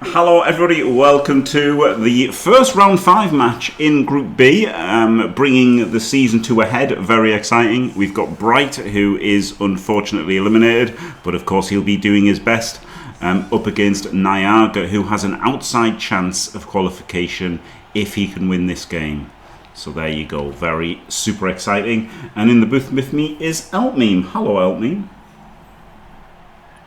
Hello everybody, welcome to the first round 5 match in Group B, bringing the season to a head. Very exciting. We've got Br1ght, who is unfortunately eliminated, but of course he'll be doing his best, up against Nyaga, who has an outside chance of qualification if he can win this game. So there you go, very super exciting. And in the booth with me is Elpmeme. Hello Elpmeme.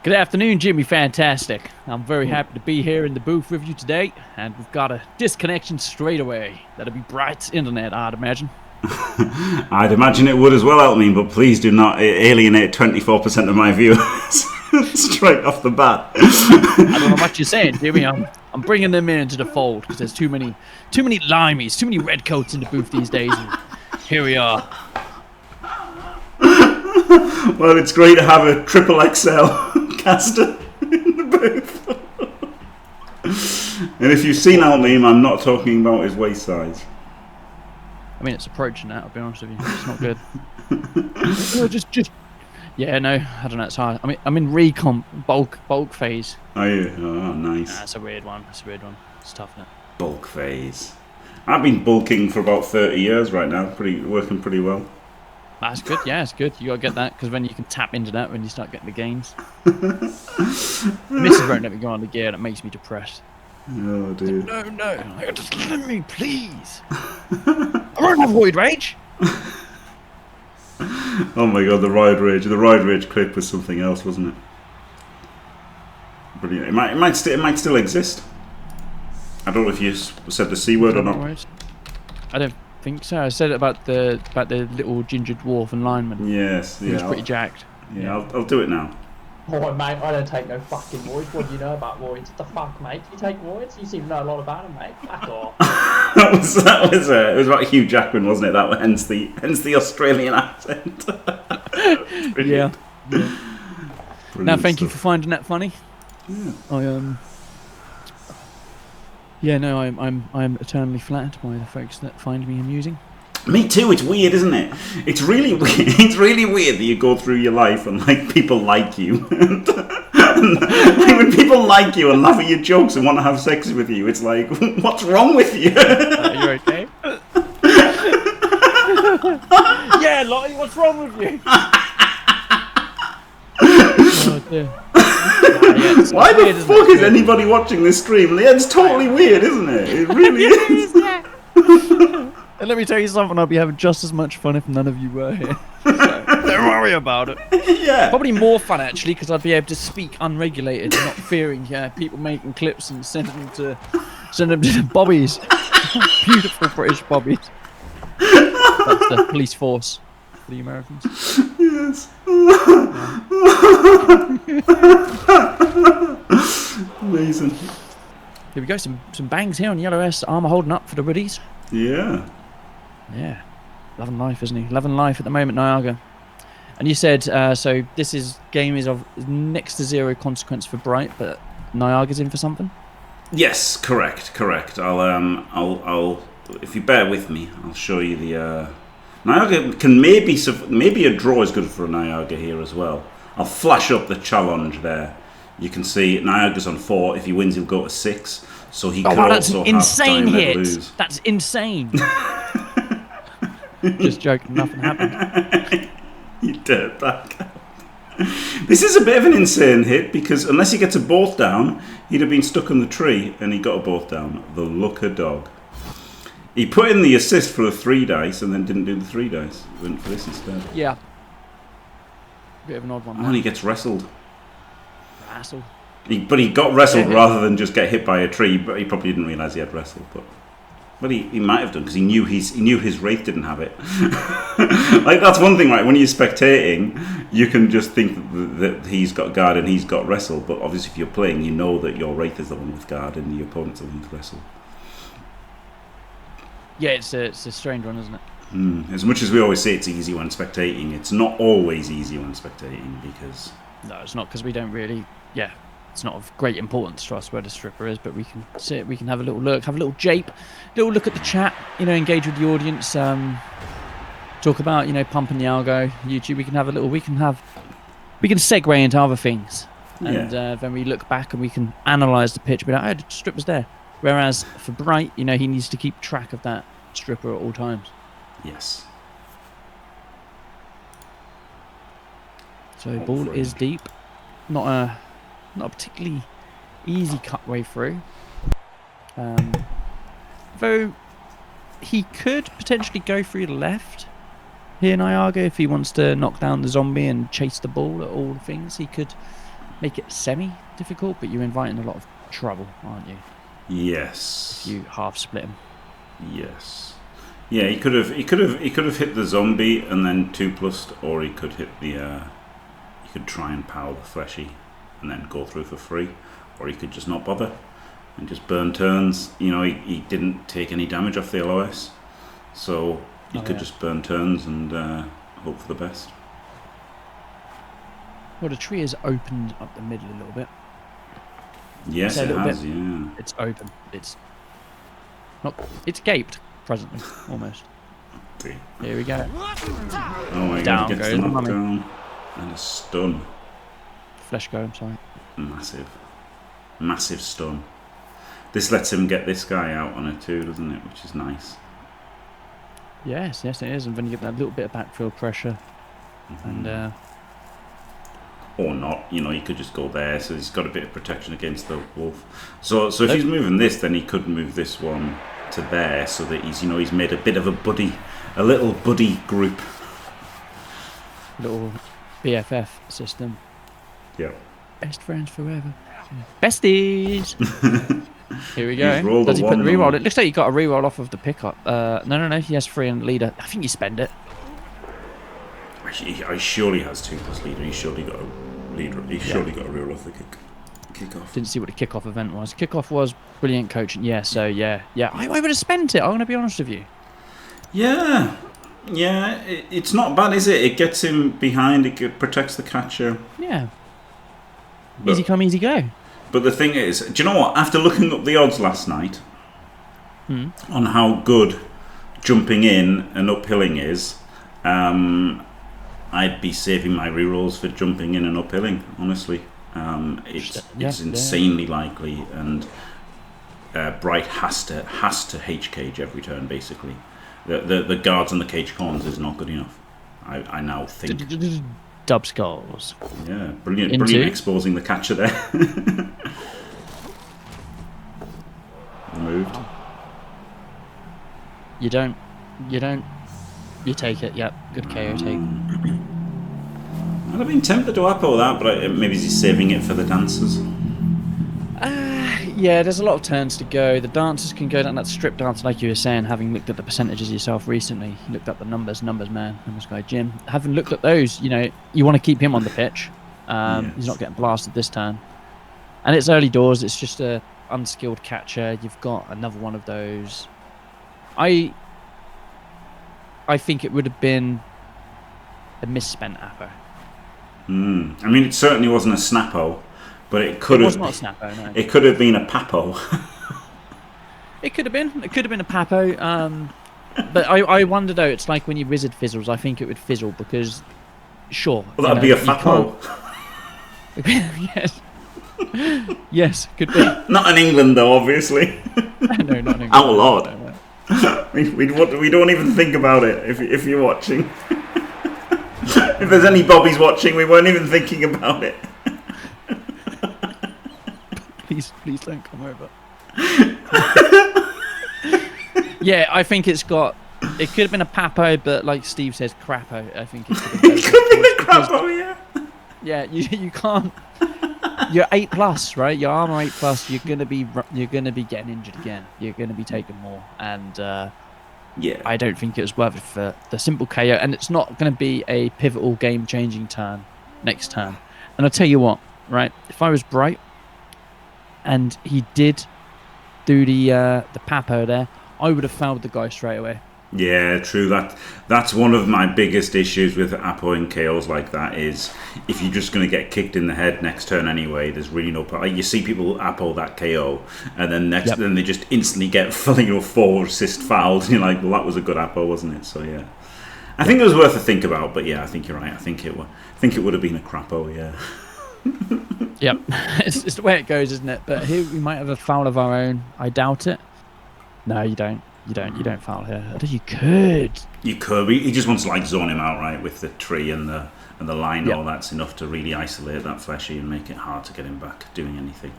Good afternoon, Jimmy. Fantastic. I'm very happy to be here in the booth with you today, and we've got a disconnection straight away. That'll be Br1ght's internet, I'd imagine. I'd imagine it would as well, Elpmeme, but please do not alienate 24% of my viewers straight off the bat. I don't know what you're saying, Jimmy. I'm bringing them into the fold because there's too many limeys, too many redcoats in the booth these days, and here we are. Well, it's great to have a triple XL caster in the booth. And if you've seen Elpmeme, I'm not talking about his waist size. I mean, it's approaching that, I'll be honest with you. It's not good. Yeah, no, I don't know, it's hard. I mean, I'm in recomp bulk phase. Are you? Oh, nice. That's a weird one. It's tough, isn't it? Bulk phase. I've been bulking for about 30 years right now. Working pretty well. That's good, yeah, it's good. You gotta get that, because then you can tap into that when you start getting the gains. Mrs. won't let me go on the gear, that makes me depressed. Oh, dude. No, just let me, please. I won't have Void Rage. Oh my god, the Ride Rage. The Ride Rage clip was something else, wasn't it? Brilliant. It might still exist. I don't know if you said the C word or not. I don't think so. I said it about the little ginger dwarf and lineman. Yes, yeah. He was pretty jacked. Yeah, I'll do it now. Oh mate, I don't take no fucking voids. What do you know about voids? What the fuck, mate? You take voids? You seem to know a lot about them, mate. Back off. It was about Hugh Jackman, wasn't it? That hence the Australian accent. Yeah. Now, thank stuff. you for finding that funny. Yeah. Yeah, no, I'm eternally flattered by the folks that find me amusing. Me too. It's weird, isn't it? It's really weird. It's really weird that you go through your life and like people like you, and like, when people like you and laugh at your jokes and want to have sex with you, it's like, what's wrong with you? You're okay. Yeah, Lottie, what's wrong with you? Oh dear. Why the fuck is anybody watching this stream? It's totally weird, isn't it? It really is. And let me tell you something, I'd be having just as much fun if none of you were here. So, don't worry about it. Yeah. Probably more fun, actually, because I'd be able to speak unregulated and not fearing people making clips and sending them to the bobbies. Beautiful British bobbies. That's the police force for the Americans. Yes. Amazing. Here we go, some bangs here on Yellow S. Armour holding up for the Woodies. Yeah. Yeah. Loving life, isn't he? Loving life at the moment, Nyaga. And you said, so this game is of next to zero consequence for Br1ght, but Nyaga's in for something? Yes, correct. I'll if you bear with me, I'll show you the Nyaga can maybe a draw is good for a Nyaga here as well. I'll flash up the challenge there. You can see Nyaga's on 4. If he wins, he'll go to 6. So he can that's also an insane have hit. lose. That's insane. Just joking, nothing happened. You dirtbag. This is a bit of an insane hit because unless he gets a both down, he'd have been stuck on the tree, and he got a both down. The luck of dog. He put in the assist for the 3 dice and then didn't do the 3 dice. He went for this instead. Yeah. Bit of an odd one. And he gets wrestled. Wrestled. But he got wrestled rather than just get hit by a tree. But he probably didn't realise he had wrestled. But he might have done because he knew his wraith didn't have it. Like that's one thing, right? When you're spectating, you can just think that he's got guard and he's got wrestle. But obviously, if you're playing, you know that your wraith is the one with guard and the opponent's the one with wrestle. Yeah, it's a strange one, isn't it? As much as we always say it's easy when spectating, it's not always easy when spectating because... No, it's not because we don't really... Yeah, it's not of great importance to us where the stripper is, but we can sit, we can have a little look, have a little jape, little look at the chat, engage with the audience, talk about, pumping the algo, YouTube. We can have a little, we can segue into other things. and then we look back and we can analyse the pitch. But the strip was there. Whereas for Br1ght, he needs to keep track of that stripper at all times. Yes. So ball is deep. Not a particularly easy cut way through. Though he could potentially go through the left here, Nyaga, if he wants to knock down the zombie and chase the ball at all things. He could make it semi-difficult, but you're inviting a lot of trouble, aren't you? Yes. If you half split him. Yes. Yeah, he could have hit the zombie and then 2+'d, or he could hit the he could try and power the fleshy and then go through for free, or he could just not bother and just burn turns. He didn't take any damage off the LOS, so he could just burn turns and hope for the best. Well, the tree has opened up the middle a little bit. Yes, it has. Yeah, it's open. It's not. It's gaped presently, almost. Okay. Here we go. Oh my Down god! Gets goes the knockdown and a stun. Flesh go. I'm sorry. Massive stun. This lets him get this guy out on it too, doesn't it? Which is nice. Yes, it is. And then you get that little bit of backfield pressure, and. Or not, he could just go there, so he's got a bit of protection against the wolf. So if he's moving this, then he could move this one to there, so that he's made a bit of a little buddy group, little BFF system. Yeah. Best friends forever. Besties. Here we go. Does he put the reroll? It looks like he got a reroll off of the pickup. No. He has 3 and leader. I think you spend it. He surely has 2+ leader. He's surely got a leader. He's surely got a reroll off the kickoff. Didn't see what the kickoff event was. Kickoff was brilliant coaching. Yeah. So yeah. I would have spent it. I'm gonna be honest with you. Yeah. It's not bad, is it? It gets him behind. It protects the catcher. Yeah. Easy come, easy go. But the thing is, do you know what? After looking up the odds last night on how good jumping in and uphilling is, I'd be saving my rerolls for jumping in and uphilling. Honestly, it's insanely likely, and Br1ght has to H cage every turn. Basically, the guards on the cage corners is not good enough. I now think. Dub skulls. Yeah, brilliant exposing the catcher there. Moved. You don't. You take it. Yep. Good KO take. I'd have been tempted to apple that, but maybe he's saving it for the dancers. Yeah, there's a lot of turns to go. The dancers can go down that strip dance, like you were saying, having looked at the percentages yourself recently. You looked up the numbers man, numbers guy Jim. Having looked at those, you want to keep him on the pitch. Yes. He's not getting blasted this turn. And it's early doors. It's just a unskilled catcher. You've got another one of those. I think it would have been a misspent appo. I mean, it certainly wasn't a snappo. But it could have. It was not a snappo, no. It could have been a papo. It could have been. It could have been a papo. But I wonder though. It's like when your wizard fizzles. I think it would fizzle because, sure. Well, that'd be a fapo. Yes. Yes, could be. Not in England though, obviously. No, not in England. Outlawed. We don't even think about it if you're watching. If there's any bobbies watching, we weren't even thinking about it. Please don't come over. Yeah, I think it could have been a papo, but like Steve says, crapo. I think it could have been. It could have been a crapo, yeah. Yeah, you can't. You're 8+, right? Your armor 8+. You're gonna be getting injured again. You're gonna be taking more, and yeah, I don't think it was worth it for the simple KO. And it's not gonna be a pivotal, game-changing turn next turn. And I'll tell you what, right? If I was Br1ght and he did do the papo there, I would have fouled the guy straight away. Yeah, true. That's one of my biggest issues with appoing KOs like that is if you're just going to get kicked in the head next turn anyway, there's really no point. Like you see people appo that KO and then then they just instantly get 4 assist fouled. And you're like, well, that was a good appo, wasn't it? So yeah, I think it was worth a think about. But yeah, I think you're right. I think it would have been a crapo. Yeah. Yep, it's the way it goes, isn't it? But here we might have a foul of our own. I doubt it. No, you don't. You don't foul here. I think you could. You could. He just wants to like zone him out, right, with the tree and the line. Yep. All that's enough to really isolate that fleshy and make it hard to get him back doing anything.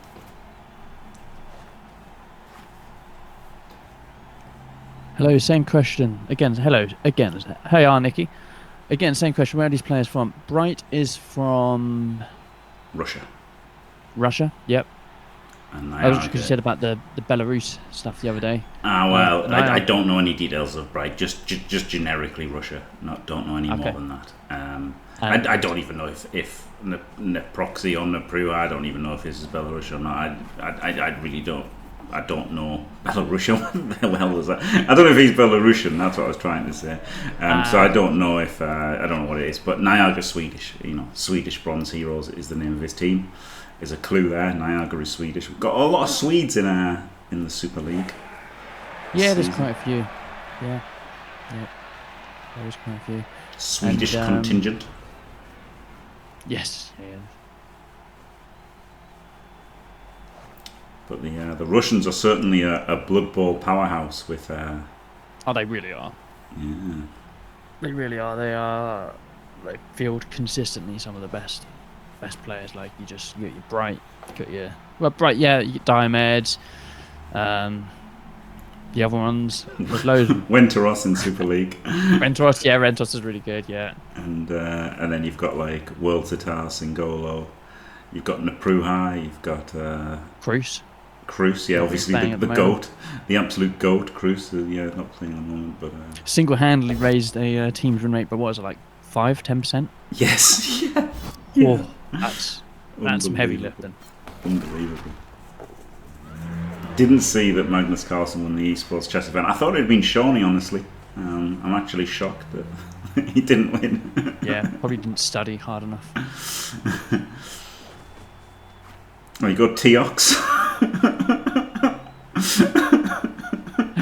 Hello, same question. Again, hello. Again. Hey, Nikki. Again, same question. Where are these players from? Br1ght is from... Russia, yep. And I was just because you said about the Belarus stuff the other day. Well, I don't know any details of Br1ght. Just generically Russia. Don't know any more than that. I don't even know if Proxy or Nepru. I don't even know if this is Belarus or not. I really don't. I don't know Belarusian. What the hell is that? I don't know if he's Belarusian. That's what I was trying to say. So I don't know if I don't know what it is. But Nyaga's Swedish. Swedish Bronze Heroes is the name of his team. There's a clue there. Nyaga is Swedish. We've got a lot of Swedes in the Super League. Yeah, there's quite a few. Yeah. There's quite a few. Swedish contingent. Yes. Yeah. But the Russians are certainly a Blood Bowl powerhouse with... Oh, they really are. Yeah. They really are. They field consistently some of the best players. Like you got your Br1ght, Br1ght. Yeah, you get Diomeds. The other ones, there's loads. Winteros in Super League. Rentos is really good. Yeah. And then you've got like World Tatar, Singolo. You've got Nepru, you've got Cruz, yeah, obviously the goat, the absolute goat, Cruz. Not playing at the moment, but single-handedly raised a team's win rate, but what is it, like 5-10%? Yes, yeah. Oh, that's some heavy lifting. Unbelievable. Didn't see that Magnus Carlsen won the esports chess event. I thought it had been Shawnee, honestly. I'm actually shocked that he didn't win. Yeah, probably didn't study hard enough. Oh, you got Teox.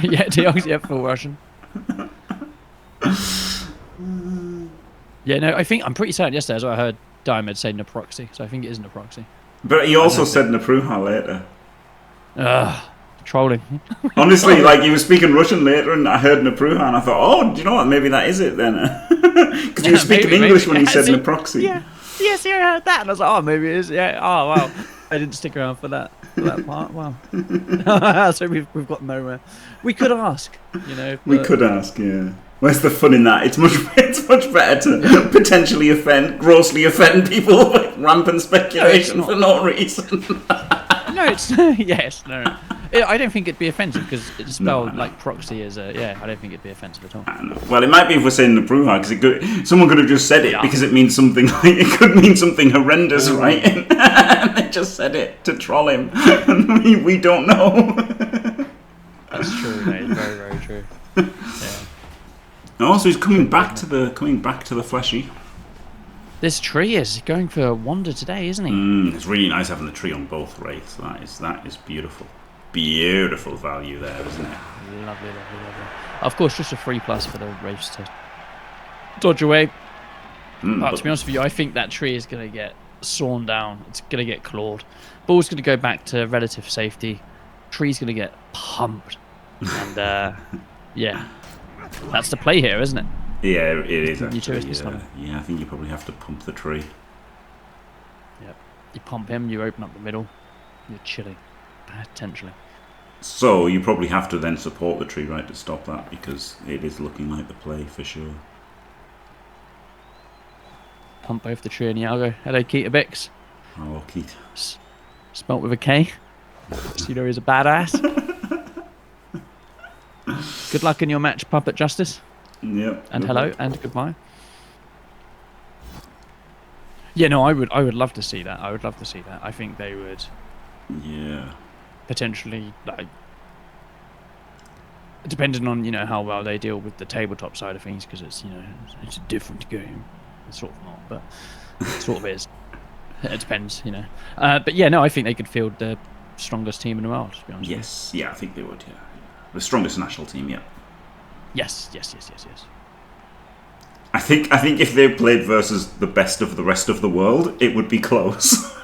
Yeah, Teox, yeah, full Russian. Yeah, no, I'm pretty certain yesterday as well I heard Diomed say Naproxy, so I think it is Naproxy. But he also said Nepruha later. Trolling. Honestly, like he was speaking Russian later and I heard Nepruha and I thought, oh, do you know what, maybe that is it then. Because he was speaking English when he said Naproxy. Yeah, yes, I heard that. And I was like, oh, maybe it is. Yeah, oh, wow. I didn't stick around for that part. Wow. So we've got nowhere. We could ask, We could ask, yeah. Where's the fun in that? It's much better to potentially grossly offend people with rampant speculation for no reason. No, it's yes, no. I don't think it'd be offensive because it's spelled like proxy as a I don't think it'd be offensive at all. Well, it might be if we're saying the Bruja because someone could have just said it because it means something like it could mean something horrendous, right? And they just said it to troll him, and we don't know. That's true, mate. Very, very true. Yeah. Also, he's coming back to the fleshy. This tree is going for a wander today, isn't he? It's really nice having the tree on both wraiths. That is beautiful. Beautiful value there, isn't it? Lovely. Of course, just a 3+ for the wraiths to dodge away. But to be honest with you, I think that tree is going to get sawn down. It's going to get clawed. Ball's going to go back to relative safety. Tree's going to get pumped. And, yeah. That's the play here, isn't it? Yeah, it is actually. Yeah, I think you probably have to pump the tree. Yep. You pump him, you open up the middle. You're chilling. Potentially. So you probably have to then support the tree, right, to stop that, because it is looking like the play for sure. Pump both the tree and Nyaga. Hello, Keetabix. Oh, Keat. Spelt with a K. So you know he's a badass. Good luck in your match, Puppet Justice. Yep. And hello and goodbye. Yeah, no, I would love to see that. I think they would. Yeah. Potentially, like, depending on how well they deal with the tabletop side of things, because it's it's a different game. It's sort of not, but it sort of is. It depends, But yeah, no, I think they could field the strongest team in the world. To be honest. Yes, yeah, I think they would. Yeah, the strongest national team. Yeah. Yes. I think if they played versus the best of the rest of the world, it would be close.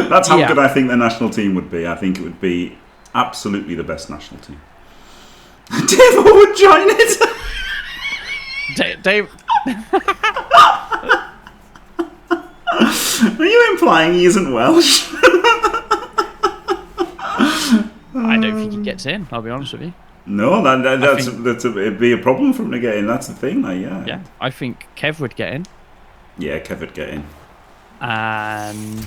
That's how Yeah. good I think the national team would be. I think it would be absolutely the best national team. Dave would join it. Dave. Are you implying he isn't Welsh? I don't think he gets in. I'll be honest with you. No, it'd be a problem for him to get in. That's the thing. Like, Yeah, I think Kev would get in, Yeah, Kev would get in. and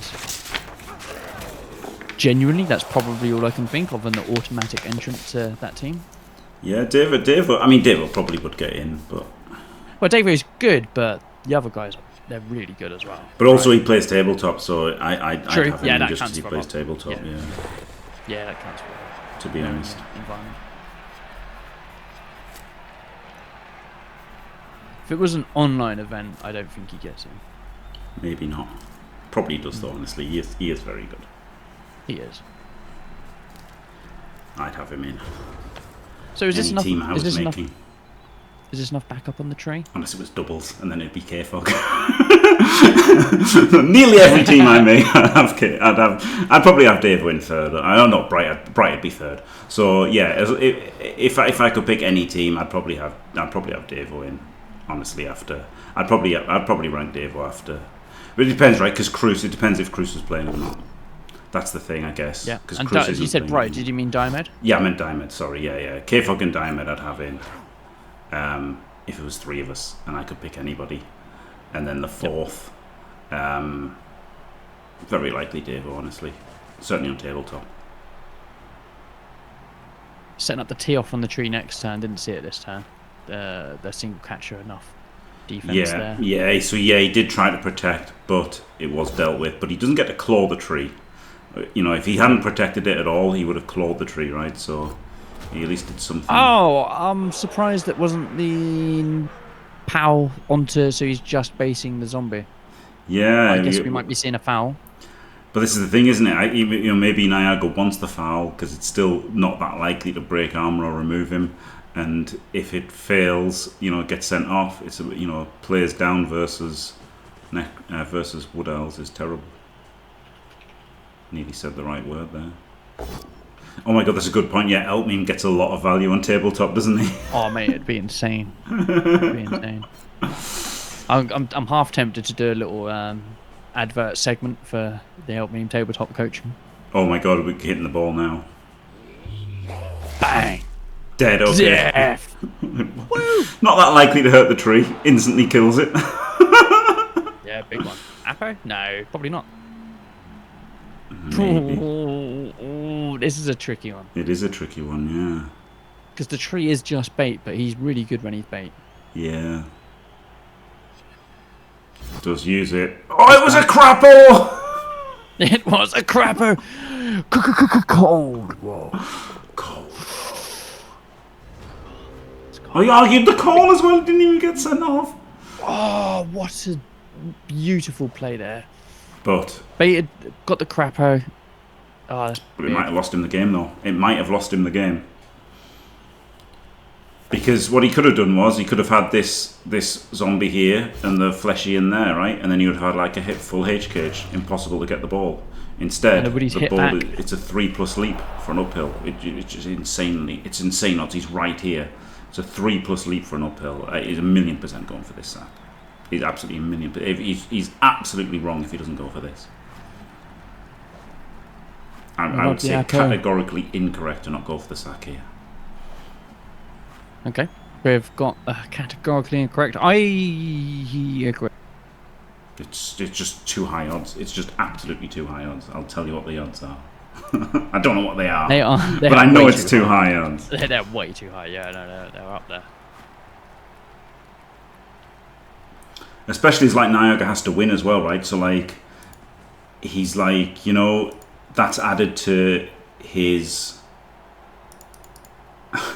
genuinely, that's probably all I can think of an automatic entrant to that team. Yeah, Dave. I mean, Dave probably would get in, but Dave is good, but the other guys, they're really good as well. but also he plays tabletop, so I'd True. have him Yeah, in that just because counts he for a plays lot. tabletop. Yeah. Yeah, Yeah, that counts for to be honest. environment. If it was an online event, I don't think he gets in. Maybe not. Probably does though. Honestly, he is very good. He is. I'd have him in. So is this Any enough? team I Is was this enough? making. Is this enough backup on the tree? Unless it was doubles, and then it'd be K-Fog. Nearly every team I make, I'd probably have Dave win third. I don't know, Br1ght would be third. So yeah, if I could pick any team, I'd probably have Dave win. Honestly, after I'd probably rank Dave after. But it depends, right? Because it depends if Cruz is playing or not. That's the thing, I guess. Yeah. Because And Cruz you said playing. Br1ght. Did you mean Diomed? Yeah, I meant Diamond. Sorry, yeah. K-Fog and Diamond I'd have in. If it was three of us and I could pick anybody, and then the fourth, very likely Davo, honestly, certainly on tabletop. Setting up the tee off on the tree next turn. Didn't see it this turn. The single catcher enough defense there. Yeah. So he did try to protect, but it was dealt with. But he doesn't get to claw the tree. You know, if he hadn't protected it at all, he would have clawed the tree, right? So he at least did something. Oh, I'm surprised it wasn't the POW onto, so he's just basing the zombie. Yeah, I guess we might be seeing a foul. But this is the thing, isn't it? Maybe Nyaga wants the foul because it's still not that likely to break armor or remove him. And if it fails, it gets sent off. It's players down versus Wood Owls is terrible. Nearly said the right word there. Oh my god, that's a good point. Yeah, Elpmeme gets a lot of value on tabletop, doesn't he? Oh mate, it'd be insane. It'd be insane. I'm half tempted to do a little advert segment for the Elpmeme tabletop coaching. Oh my god, we're hitting the ball now. Bang! Dead, okay. Yeah. Not that likely to hurt the tree. Instantly kills it. Yeah, big one. Apo? No, probably not. Maybe. Ooh, this is a tricky one. It is a tricky one, yeah. Because the tree is just bait, but he's really good when he's bait. Yeah. Does use it. Oh, it was a crapple! It was a crapper! Cold. Whoa. Cold. Oh, he argued the call as well, didn't even get sent off. Oh, what a beautiful play there. But Baited, got the crapper. Oh, that's it big. might have lost him the game, though. It might have lost him the game. Because what he could have done was, he could have had this zombie here and the fleshy in there, right? And then he would have had like a full H cage. Impossible to get the ball. Instead, Nobody's the hit ball, back. it's a 3+ leap for an uphill. It's just it's insane odds. He's right here. It's a 3+ leap for an uphill. He's 1,000,000% going for this sack. He's absolutely 1,000,000%. He's absolutely wrong if he doesn't go for this. I would say categorically incorrect to not go for the sack here. Okay. We've got categorically incorrect. I agree. It's just too high odds. It's just absolutely too high odds. I'll tell you what the odds are. I don't know what they are. They are. But I know it's too high odds. They're way too high. Yeah, no, they're up there. Especially as like Nyaga has to win as well, right? So like, he's like, that's added to his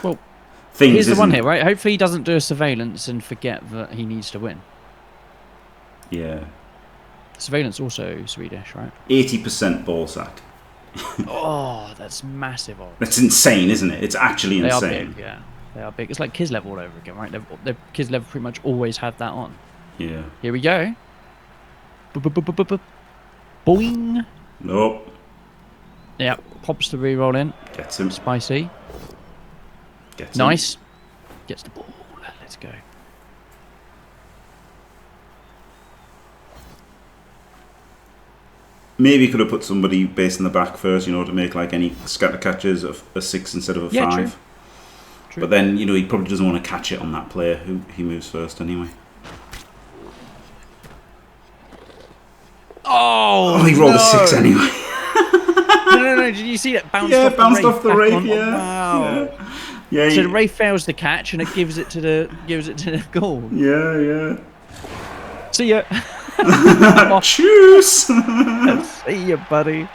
Well, things. here's the one isn't here, right? Hopefully he doesn't do a surveillance and forget that he needs to win. Yeah. Surveillance also Swedish, right? 80% ball sack. Oh, that's massive. That's insane, isn't it? It's actually They insane. are big, yeah. They are big. It's like Kislev all over again, right? Kislev pretty much always have that on. Yeah. Here we go. Boing. Nope. Yeah, pops the reroll in. Gets him. Spicy. Gets him. Nice. Gets the ball. Let's go. Maybe could have put somebody base in the back first, you know, to make like any scatter catches of a 6 instead of a 5. True. But then, you know, he probably doesn't want to catch it on that player who he moves first anyway. Oh, he rolled a 6 anyway. no. Did you see it? Bounced off the Wraith, on. yeah. Wow. Yeah. So the Wraith fails the catch and it gives it to the goal. Yeah. See ya. Choose. See ya, buddy.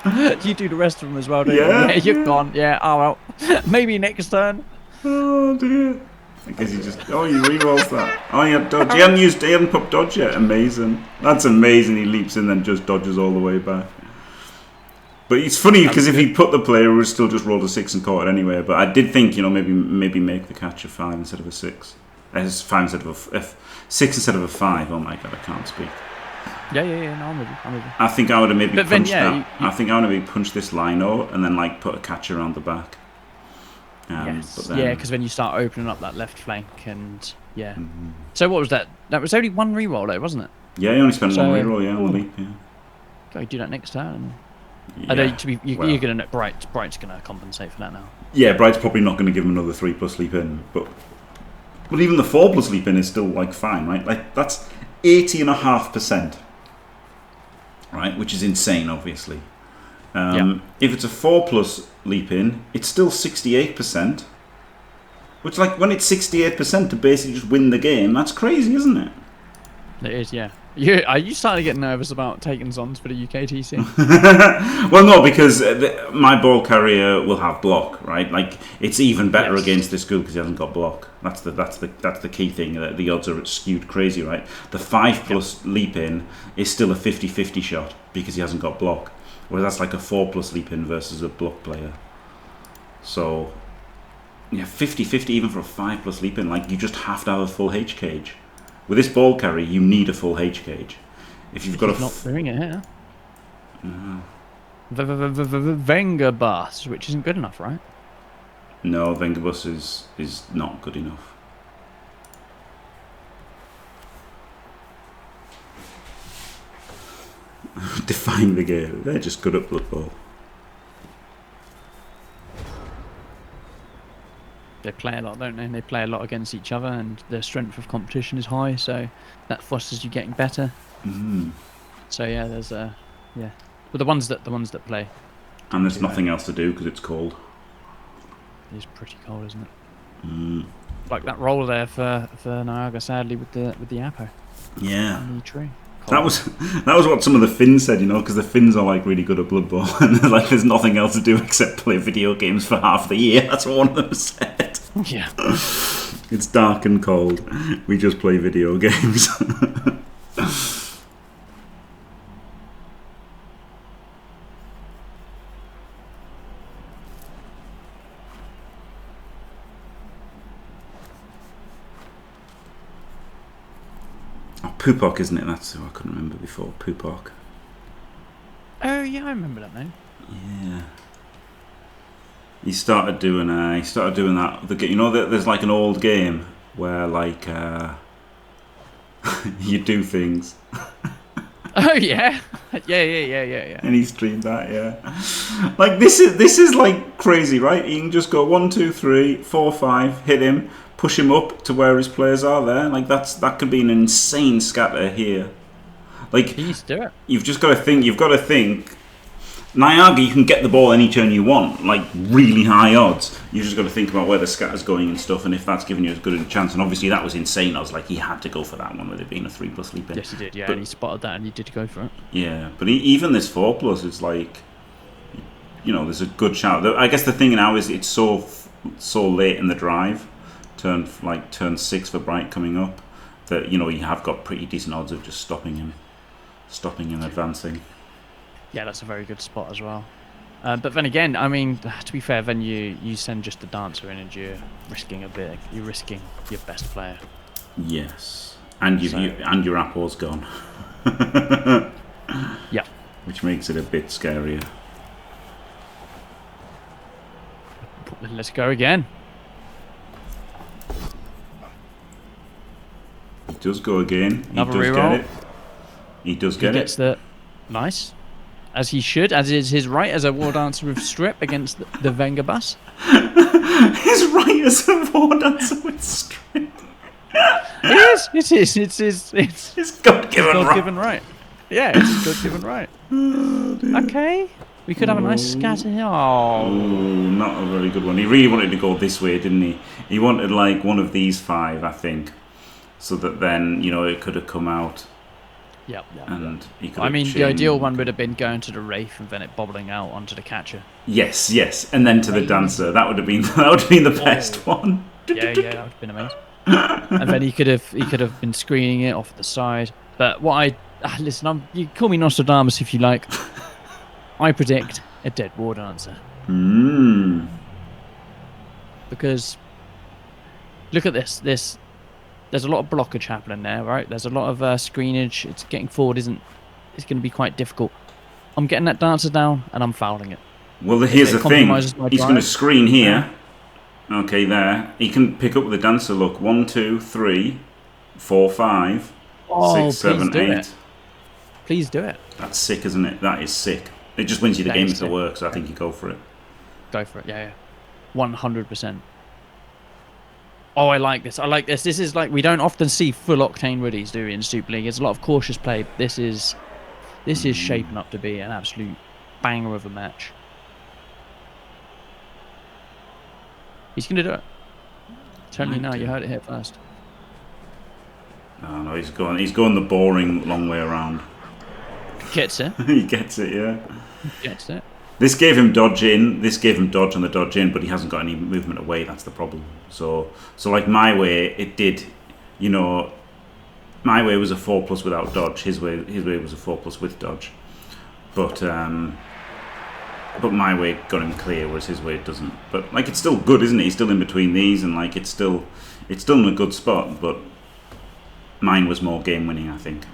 You do the rest of them as well, don't you? Yeah. You're gone. Yeah. Oh well. Maybe next turn. Oh dear. I guess he just. Oh, he rerolls that. Oh, he had dodge. He hadn't put dodge yet. Amazing. That's amazing. He leaps in and just dodges all the way back. But it's funny because if he put the player, who would still just rolled a 6 and caught it anyway. But I did think, you know, maybe make the catch a 5 instead of a 6. As 5 instead of a 6 instead of a 5. Oh my god, I can't speak. Yeah. No, I'm with you. I think I would have maybe But punched then, that. I think I would have maybe punched this line out and then like put a catch around the back. Yes. But then, Yeah, because when you start opening up that left flank and yeah. So what was that? That was only one reroll though, wasn't it? Yeah, you only spent So- one reroll, on the leap. Yeah. Go do that next turn. Yeah, I know well. you're gonna Bright's gonna compensate for that now. Yeah, Bright's probably not going to give him another 3+ leap in, but even the 4+ leap in is still like fine, right? Like that's 80.5%, right? Which is insane, obviously. If it's a 4+ leap in, it's still 68%. Which, like, when it's 68% to basically just win the game, that's crazy, isn't it? It is, yeah. Are you starting to get nervous about taking Zons for the UKTC? Well, no, because my ball carrier will have block, right? Like it's even better against this group because he hasn't got block. That's the key thing. The odds are skewed crazy, right? The 5+ leap in is still a 50-50 shot because he hasn't got block, whereas that's like a 4+ leap in versus a block player. So yeah, 50-50 even for a 5+ leap in. Like you just have to have a full H cage. With this ball carry, you need a full H cage. If you've got not doing it here. Venga Bus, which isn't good enough, right? No, Vengabus is not good enough. Define the game. They're just good at Blood Bowl. They play a lot, don't they? They play a lot against each other, and their strength of competition is high, so that fosters you getting better. So yeah, there's but the ones that play. And there's nothing else to do because it's cold. It is pretty cold, isn't it? Like that roll there for Nyaga, sadly, with the Apo. Yeah. On the tree. That was what some of the Finns said, you know, because the Finns are like really good at Blood Bowl, and they're like, there's nothing else to do except play video games for half the year. That's what one of them said. Yeah. It's dark and cold. We just play video games. Pupok, isn't it? That's who I couldn't remember before. Pupok. Oh yeah, I remember that name. Yeah. He started doing that. You know, there's like an old game where like you do things. Oh yeah, yeah. And he streamed that, yeah. Like this is like crazy, right? You can just go 1, 2, 3, 4, 5, hit him, push him up to where his players are there. Like that could be an insane scatter here. Like Please do it. You've just got to think. You've got to think. Nyaga, you can get the ball any turn you want, like really high odds. You just got to think about where the scatter's going and stuff, and if that's giving you as good a chance. And obviously that was insane. I was like, he had to go for that one with it being a 3+ leap in. Yes, he did. Yeah, But- and he spotted that, and he did go for it. Yeah, but even this 4+, it's like, you know, there's a good shout. I guess the thing now is it's so late in the drive, turn 6 for Br1ght coming up, that you know you have got pretty decent odds of just stopping him advancing. Yeah, that's a very good spot as well. But then again, I mean, to be fair, then you send just the dancer in, and you're risking a bit. You're risking your best player. Yes, and and your apple's gone. Yeah, which makes it a bit scarier. Let's go again. He does go again. Another he does reroll. get it. He does get He gets the nice, as he should, as is his right as a war dancer with strip against the Venga bus. His right as a war dancer with strip. It is. It's His God-given right. Yeah, it's a God-given right. Okay. We could have a nice scatter here. Oh. Ooh, not a very good one. He really wanted to go this way, didn't he? He wanted like one of these 5, I think, so that then, you know, it could have come out. Yep. And he could I have mean, chained. the ideal one would have been going to the Wraith and then it bobbling out onto the catcher. Yes, and then to the dancer. That would have been the best one. Yeah, that would have been amazing. And then he could have been screening it off the side. But what listen, you call me Nostradamus if you like. I predict a dead war dancer. Because look at this. There's a lot of blockage happening there, right? There's a lot of screenage. It's getting forward it's going to be quite difficult. I'm getting that dancer down and I'm fouling it. Well, here's the thing. Compromises my He's drive. going to screen here. Okay, there. He can pick up with the dancer. Look, 1, 2, 3, 4, 5, Oh, 6, 7, please do 8. it. Please do it. That's sick, isn't it? That is sick. It just wins you the That game is if it sick. works. So I think you go for it. Go for it. Yeah. 100%. Oh, I like this. This is like, we don't often see full octane Woodies, do we, in Super League? There's a lot of cautious play. This is shaping up to be an absolute banger of a match. He's going to do it. Tell me now, you heard it here first. No, he's going the boring long way around. Gets it. He gets it, yeah. Gets it. This gave him dodge in. This gave him dodge on the dodge in, but he hasn't got any movement away. That's the problem. So like my way, it did. You know, my way was a 4+ without dodge. His way was a 4+ with dodge. But my way got him clear, whereas his way doesn't. But like, it's still good, isn't it? He's still in between these, and like it's still in a good spot. But mine was more game winning, I think.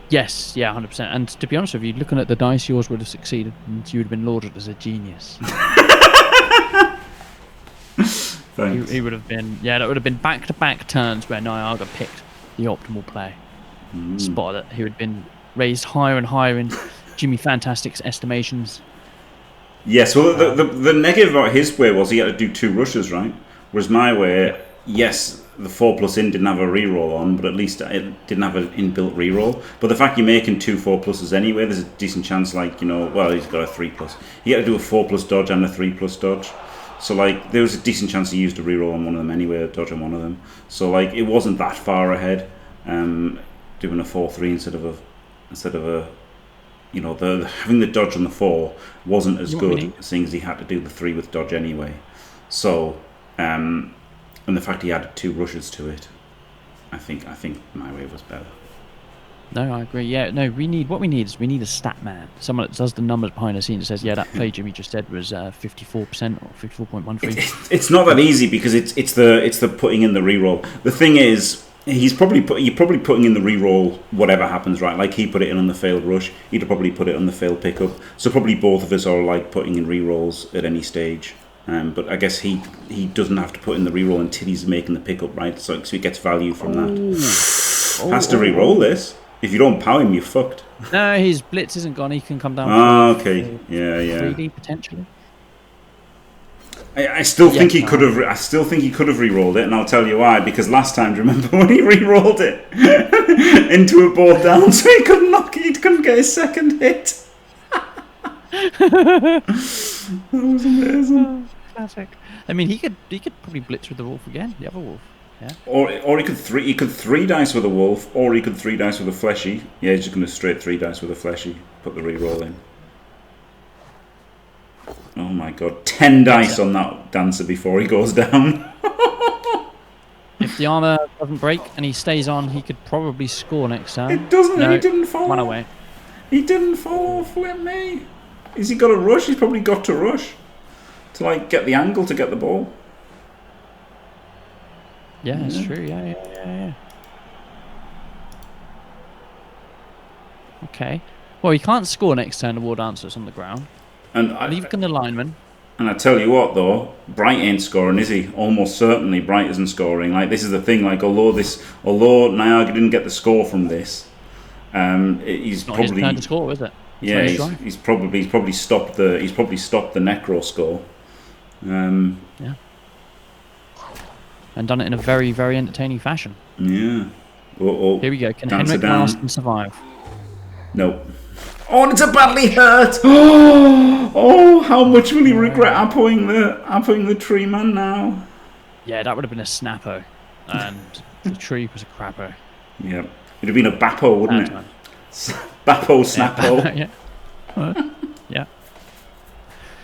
Yes, yeah, 100%. And to be honest with you, looking at the dice, yours would have succeeded, and you would have been lauded as a genius. Thanks. He would have been, yeah, that would have been back-to-back turns where Nyaga picked the optimal play. Spot that he would have been raised higher and higher in Jimmy Fantastic's estimations. Yes, well, the negative about his way was he had to do 2 rushes, right? Whereas my way, yes, the 4+ in didn't have a reroll on, but at least it didn't have an inbuilt reroll. But the fact you're making 2 4+s anyway, there's a decent chance, like, you know, well, he's got a 3+. He had to do a 4+ dodge and a 3+ dodge. So, like, there was a decent chance he used a reroll on one of them anyway, a dodge on one of them. So, like, it wasn't that far ahead, doing a 4-3 instead of a, you know, having the dodge on the 4 wasn't as good, seeing as he had to do the 3 with dodge anyway. So, and the fact he added 2 rushes to it, I think my way was better. No, I agree. Yeah, no, we need a stat man, someone that does the numbers behind the scenes and says, yeah, that play Jimmy just said was 54% or 54.13. It's not that easy because it's the putting in the reroll. The thing is, you're probably putting in the reroll whatever happens, right? Like he put it in on the failed rush, he'd probably put it on the failed pickup. So probably both of us are like putting in rerolls at any stage. But I guess he doesn't have to put in the reroll until he's making the pickup, right? So he gets value from that. Has to reroll this. If you don't power him, you're fucked. No, his blitz isn't gone. He can come down. Okay. Yeah. 3D potentially. I still think he could have. I still think he could have re-rolled it, and I'll tell you why. Because last time, do you remember when he re-rolled it into a board down, so he couldn't knock it, he couldn't get his second hit. That was amazing. Classic. I mean, he could probably blitz with the wolf again, the other wolf. Yeah. Or he could 3 dice with a wolf, or he could 3 dice with a fleshy. Yeah, he's just going to straight 3 dice with a fleshy. Put the re-roll in. Oh my god, 10 dice on that dancer before he goes down. If the armor doesn't break and he stays on, he could probably score next time. It doesn't. No, he didn't fall. Run away. He didn't fall. Flip me. Has he got to rush? He's probably got to rush to like get the angle to get the ball. Yeah, that's true. Yeah. Okay. Well, he can't score next turn. The war dancer is on the ground. And Leave the lineman. And I tell you what, though, Br1ght ain't scoring, is he? Almost certainly, Br1ght isn't scoring. Like, this is the thing. Like, although Nyaga didn't get the score from this, he's Not probably his turn to score, is it? yeah. He's probably stopped the Necro score. Yeah. And done it in a very, very entertaining fashion. Yeah. Oh, Here we go. Can dancer Henrik down. Larsson survive? No. Oh, and it's a badly hurt. Oh, how much will he regret appoing the tree man now? Yeah, that would have been a snappo, and the tree was a crappo. Yeah, it'd have been a bappo, wouldn't Bad it? Bappo, snappo. Yeah. Yeah.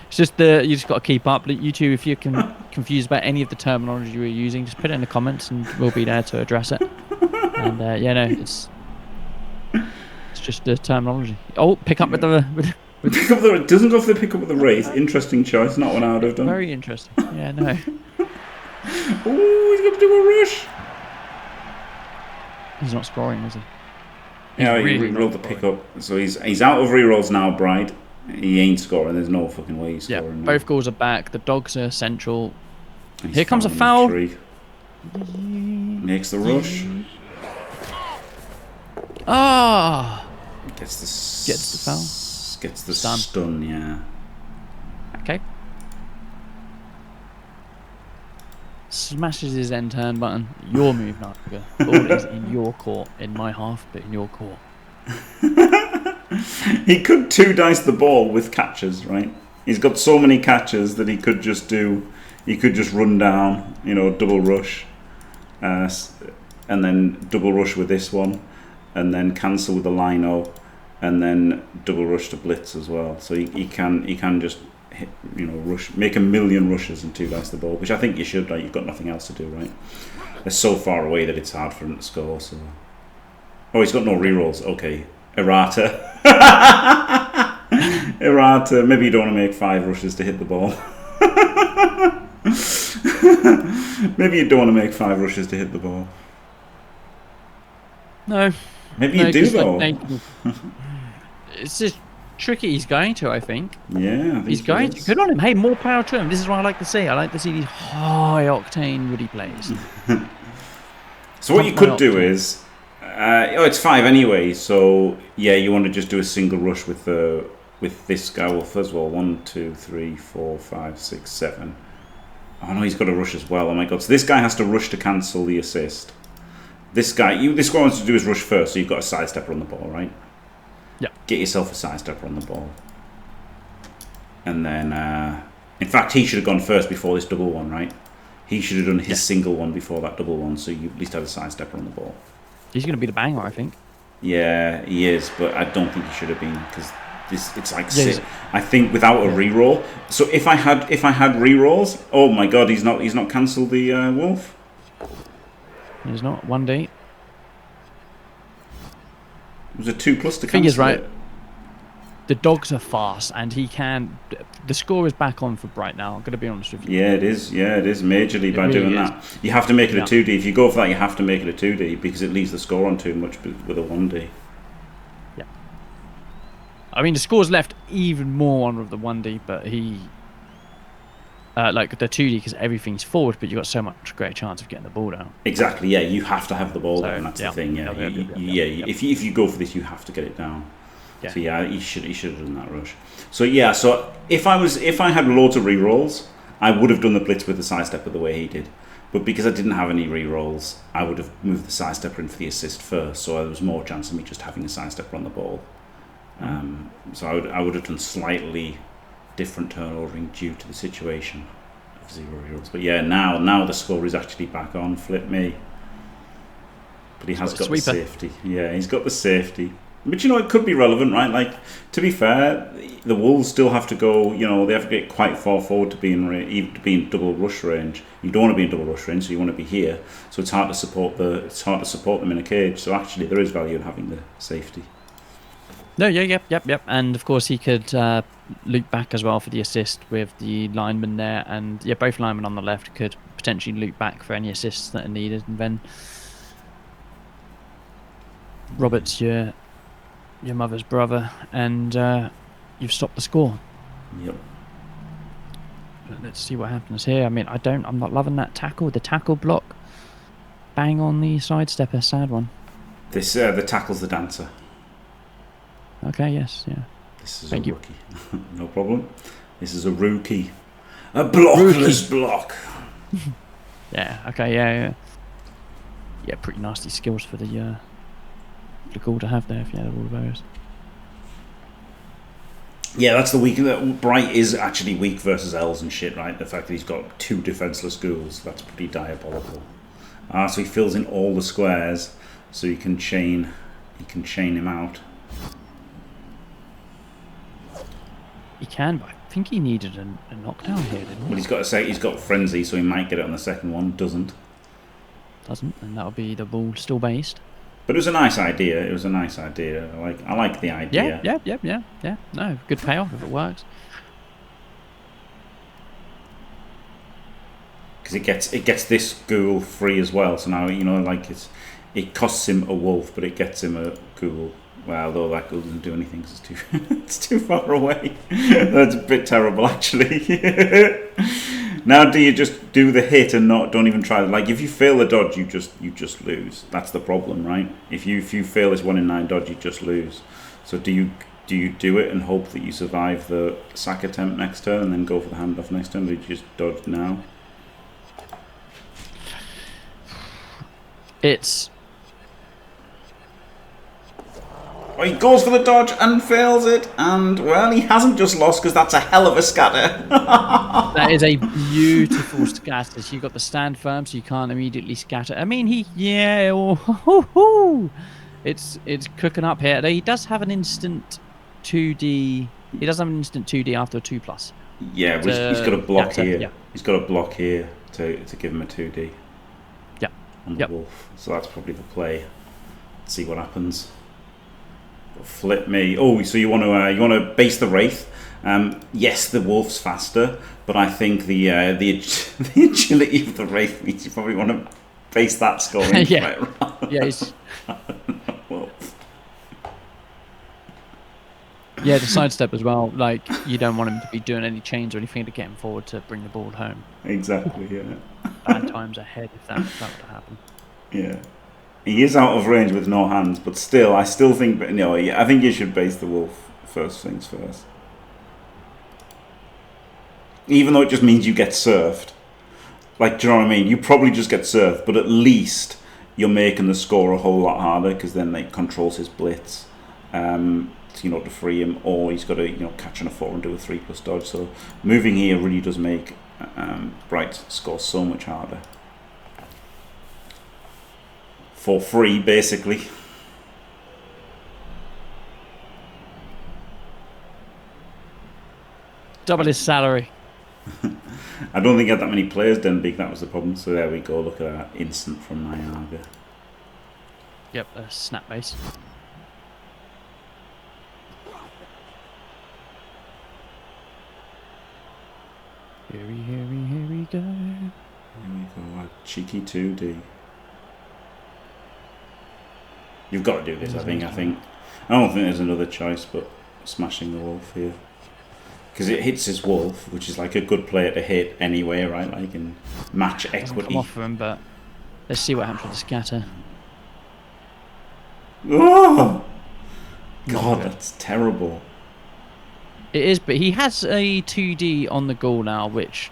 It's just you just got to keep up. You two, if you're confused about any of the terminology we're using, just put it in the comments, and we'll be there to address it. And yeah, no, it's just the terminology. Oh, pick up with the. Pick up the. It doesn't go for the pick up with the wraith. Interesting choice. Not what I would have done. Very interesting. Yeah, no. Oh, he's got to do a rush. He's not scoring, is he? Yeah, he really re-rolled the pickup. So he's out of re-rolls now, Br1ght. He ain't scoring. There's no fucking way he's scoring. Yeah, both goals are back. The dogs are central. He's Here comes a fouling foul. the tree. Makes the rush. Ah! Gets Gets the foul. Gets the Stun. stun, yeah. Okay. Smashes his end turn button. Your move, Nyaga. Ball is in your court. In my half, but in your court. He could two dice the ball with catches, right? He's got so many catches that he could just run down, double rush, and then double rush with this one, and then cancel with the lino, and then double rush to blitz as well. So he can just hit, rush, make a million rushes and two dice the ball, which I think you should. Right, you've got nothing else to do, right? They're so far away that it's hard for him to score. So, he's got no rerolls. Okay, errata. Errata. Maybe you don't want to make 5 rushes to hit the ball. Maybe you don't want to make 5 rushes to hit the ball. No. Maybe you do though. It's just tricky. He's going to, I think. Yeah, I think he's going to. Good on him. Hey, more power to him. This is what I like to see. I like to see these high octane woody plays. So what you could do is, it's 5 anyway. So yeah, you want to just do a single rush with this guy. Well, first of all, 1, 2, 3, 4, 5, 6, 7. Oh no, he's got a rush as well. Oh my god! So this guy has to rush to cancel the assist. This guy wants to do his rush first. So you've got a sidestepper on the ball, right? Yeah. Get yourself a sidestepper on the ball. And then, in fact, he should have gone first before this double one, right? He should have done his single one before that double one, so you at least had a sidestepper on the ball. He's going to be the banger, I think. Yeah, he is, but I don't think he should have been, because it's like I think without a reroll. So if I had rerolls, oh my god, he's not cancelled the wolf. He's not 1D. It was a 2+ to cancel. Thing is, right, it. the dogs are fast, and he can. The score is back on for Br1ght now. I'm going to be honest with you. Yeah, it is. Yeah, it is majorly by really doing is. that. You have to make it a 2D. If you go for that, you have to make it a 2D because it leaves the score on too much with a 1D. Yeah. I mean, the score's left even more on with the 1D, but he. Like the 2D because everything's forward, but you've got so much greater chance of getting the ball down. Exactly, yeah, you have to have the ball So, down, that's yeah. the thing, yeah. Yep. If you go for this, you have to get it down. Yeah. So yeah, he should have done that rush. So yeah, so if I had loads of rerolls, I would have done the blitz with the sidestepper the way he did. But because I didn't have any rerolls, I would have moved the sidestepper in for the assist first, so there was more chance of me just having a sidestepper on the ball. So I would have done slightly different turn ordering due to the situation. 0 rerolls. But yeah, now the score is actually back on. Flip me. But he has got the safety. Yeah, he's got the safety. But it could be relevant, right? Like, to be fair, the Wolves still have to go. They have to get quite far forward to be in double rush range. You don't want to be in double rush range, so you want to be here. So it's hard to support them in a cage. So actually, there is value in having the safety. No, yep. And of course, he could loop back as well for the assist with the lineman there, and yeah, both linemen on the left could potentially loop back for any assists that are needed, and then Robert's your your mother's brother, and you've stopped the score. Yep. But let's see what happens here. I mean, I'm not loving that tackle. The tackle block, bang on the sidestep, a sad one. This the tackle's the dancer. Okay, yes, yeah. This is Thank a you. rookie. No problem. This is a rookie. A blockless block. Yeah. Okay. Yeah. Yeah. Pretty nasty skills for the goal to have there if you had all of those. Yeah, that's the weak. Br1ght is actually weak versus elves and shit, right? The fact that he's got 2 defenseless ghouls, that's pretty diabolical. So he fills in all the squares, so he can chain him out. He can, but I think he needed a knockdown here, didn't he? Well, he's got to say he's got frenzy, so he might get it on the second one. Doesn't, and that'll be the ball still based. but it was a nice idea. It was a nice idea. I like the idea. Yeah. No, good payoff if it works. Because it gets this ghoul free as well. So now it costs him a wolf, but it gets him a ghoul. Well, though that ghoul doesn't do anything because it's too far away. That's a bit terrible, actually. Now, do you just do the hit and don't even try? Like, if you fail the dodge, you just lose. That's the problem, right? If you fail this 1 in 9 dodge, you just lose. So do you do it and hope that you survive the sack attempt next turn and then go for the handoff next turn? Or do you just dodge now? Oh, he goes for the dodge and fails it, and well, he hasn't just lost because that's a hell of a scatter. That is a beautiful scatter. So you've got the stand firm, so you can't immediately scatter. I mean, it's cooking up here. He does have an instant 2D. He does have an instant 2D after a 2+. Yeah, he's got a block here. Yeah. He's got a block here to give him a 2D. Yeah. On the wolf. So that's probably the play. Let's see what happens. Flip me. Oh, so you want to base the wraith? Yes, the wolf's faster, but I think the agility of the wraith means you probably want to base that scoring. Yeah. He's... Yeah, the sidestep as well. Like, you don't want him to be doing any chains or anything to get him forward to bring the ball home. Exactly. Yeah. Bad times ahead if that were to happen. Yeah. He is out of range with no hands, but still, I still think, I think you should base the wolf first things first. Even though it just means you get surfed. Like, do you know what I mean? You probably just get surfed, but at least you're making the score a whole lot harder, because then it controls his blitz, to free him, or he's got to, catch on a 4 and do a 3+ dodge. So moving here really does make Br1ght score so much harder. For free, basically. Double his salary. I don't think he had that many players, Denbig, that was the problem. So there we go, look at that instant from Nyaga. Yep, a snap base. Here we go. Here we go, a cheeky 2D. You've got to do this, I think. I don't think there's another choice but smashing the wolf here. Because it hits his wolf, which is like a good player to hit anyway, right? Like in match equity. Come off for him, but let's see what happens with the scatter. Oh! God, that's terrible. It is, but he has a 2D on the goal now, which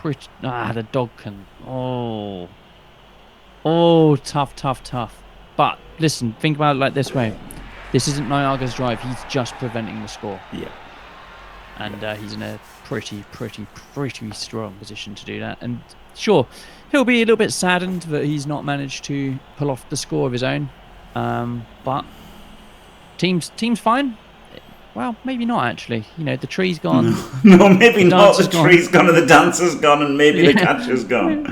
the dog can. Oh, tough. But listen, think about it like this way: this isn't Nyaga's drive; he's just preventing the score. Yeah. And he's in a pretty strong position to do that. And sure, he'll be a little bit saddened that he's not managed to pull off the score of his own. But team's fine. Well, maybe not actually. The tree's gone. No, maybe not. The tree's gone and the dancer's gone and maybe the catcher's gone.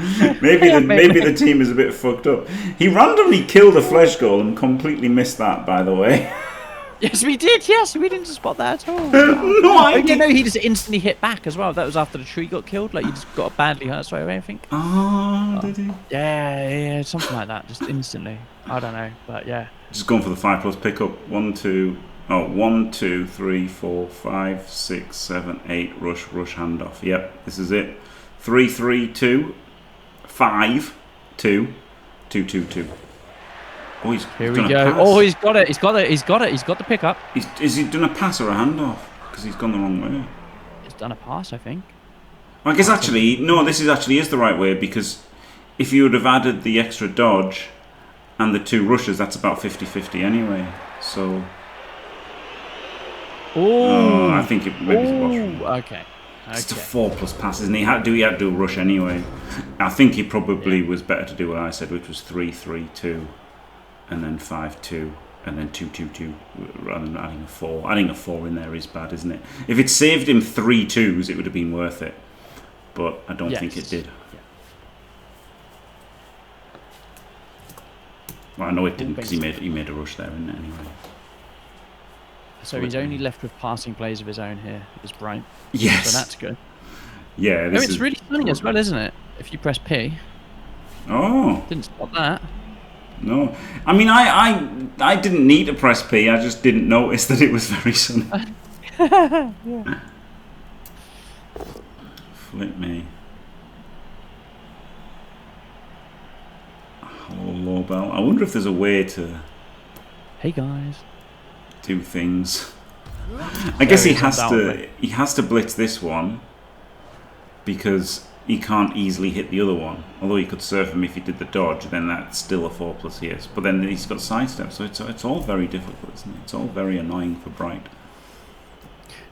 Maybe the team is a bit fucked up. He randomly killed a flesh golem and completely missed that, by the way. Yes, we did. Yes, we didn't spot that at all. No, I Oh, yeah, did. no, he just instantly hit back as well. That was after the tree got killed. Like, he just got badly hurt straight away, I think. Oh, did he? Yeah, something like that. Just instantly. I don't know, but yeah. Just going for the 5+ pickup. 1, 2. Oh, 1, 2, 3, 4, 5, 6, 7, 8. Rush, handoff. Yep, this is it. 3, 3, 2, 5, 2, 2, 2, 2. Oh, he's Here we done a go. pass. Oh, he's got it. He's got the pickup. Is he done a pass or a handoff? Because he's gone the wrong way. He's done a pass, I think. I guess actually, no, this is the right way, because if you would have added the extra dodge and the 2 rushes, that's about 50-50 anyway. So, Oh, I think it maybe it was. Okay. It's a 4+ pass, isn't he? He had to do a rush anyway. I think he probably was better to do what I said, which was 3, 3, 2, and then 5, 2, and then 2, 2, 2, rather than adding a 4. Adding a 4 in there is bad, isn't it? If it saved him 3 2s, it would have been worth it. But I don't think it did. Yeah. Well, I know it didn't, because he made a rush there, isn't it, anyway? So he's only left with passing plays of his own here. Is Br1ght. Yes. So that's good. Yeah, this It's really funny as well, isn't it? If you press P. Oh. Didn't spot that. No. I mean, I didn't need to press P, I just didn't notice that it was very sunny. Yeah. Flip me. Hello, Lobel. I wonder if there's a way to Hey guys. do things. I guess he has undoubtedly. to blitz this one because he can't easily hit the other one. Although he could surf him if he did the dodge, then that's still a 4+ yes. But then he's got sidestep, so it's all very difficult, isn't it? It's all very annoying for Br1ght.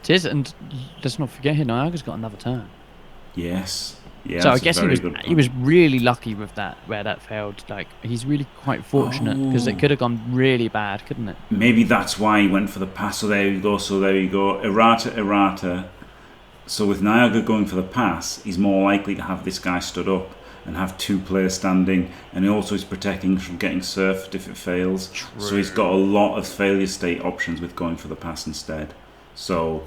It is, and let's not forget here, Nyaga's got another turn. Yes. Yeah. So I that's a guess very good he was really lucky with that, where that failed. Like, he's really quite fortunate, because it could have gone really bad, couldn't it? Maybe that's why he went for the pass. So there you go. Errata. So with Nyaga going for the pass, he's more likely to have this guy stood up and have 2 players standing, and he also is protecting from getting surfed if it fails. True. So he's got a lot of failure state options with going for the pass instead. So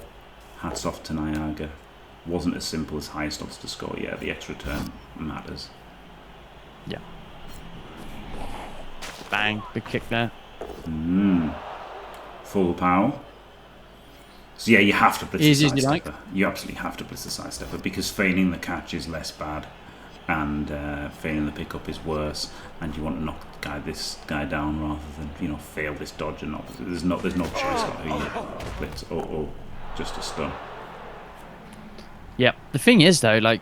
hats off to Nyaga. Wasn't as simple as highest odds to score. Yeah, the extra turn matters. Yeah. Bang, big kick there. Full power. So yeah, you have to blitz Easy the as you like. sidestepper. You absolutely have to blitz the sidestepper, because feigning the catch is less bad, and feigning the pickup is worse. And you want to knock this guy down rather than fail this dodge and not. There's no choice about who you blitz. Oh, just a stun. Yeah. The thing is, though, like,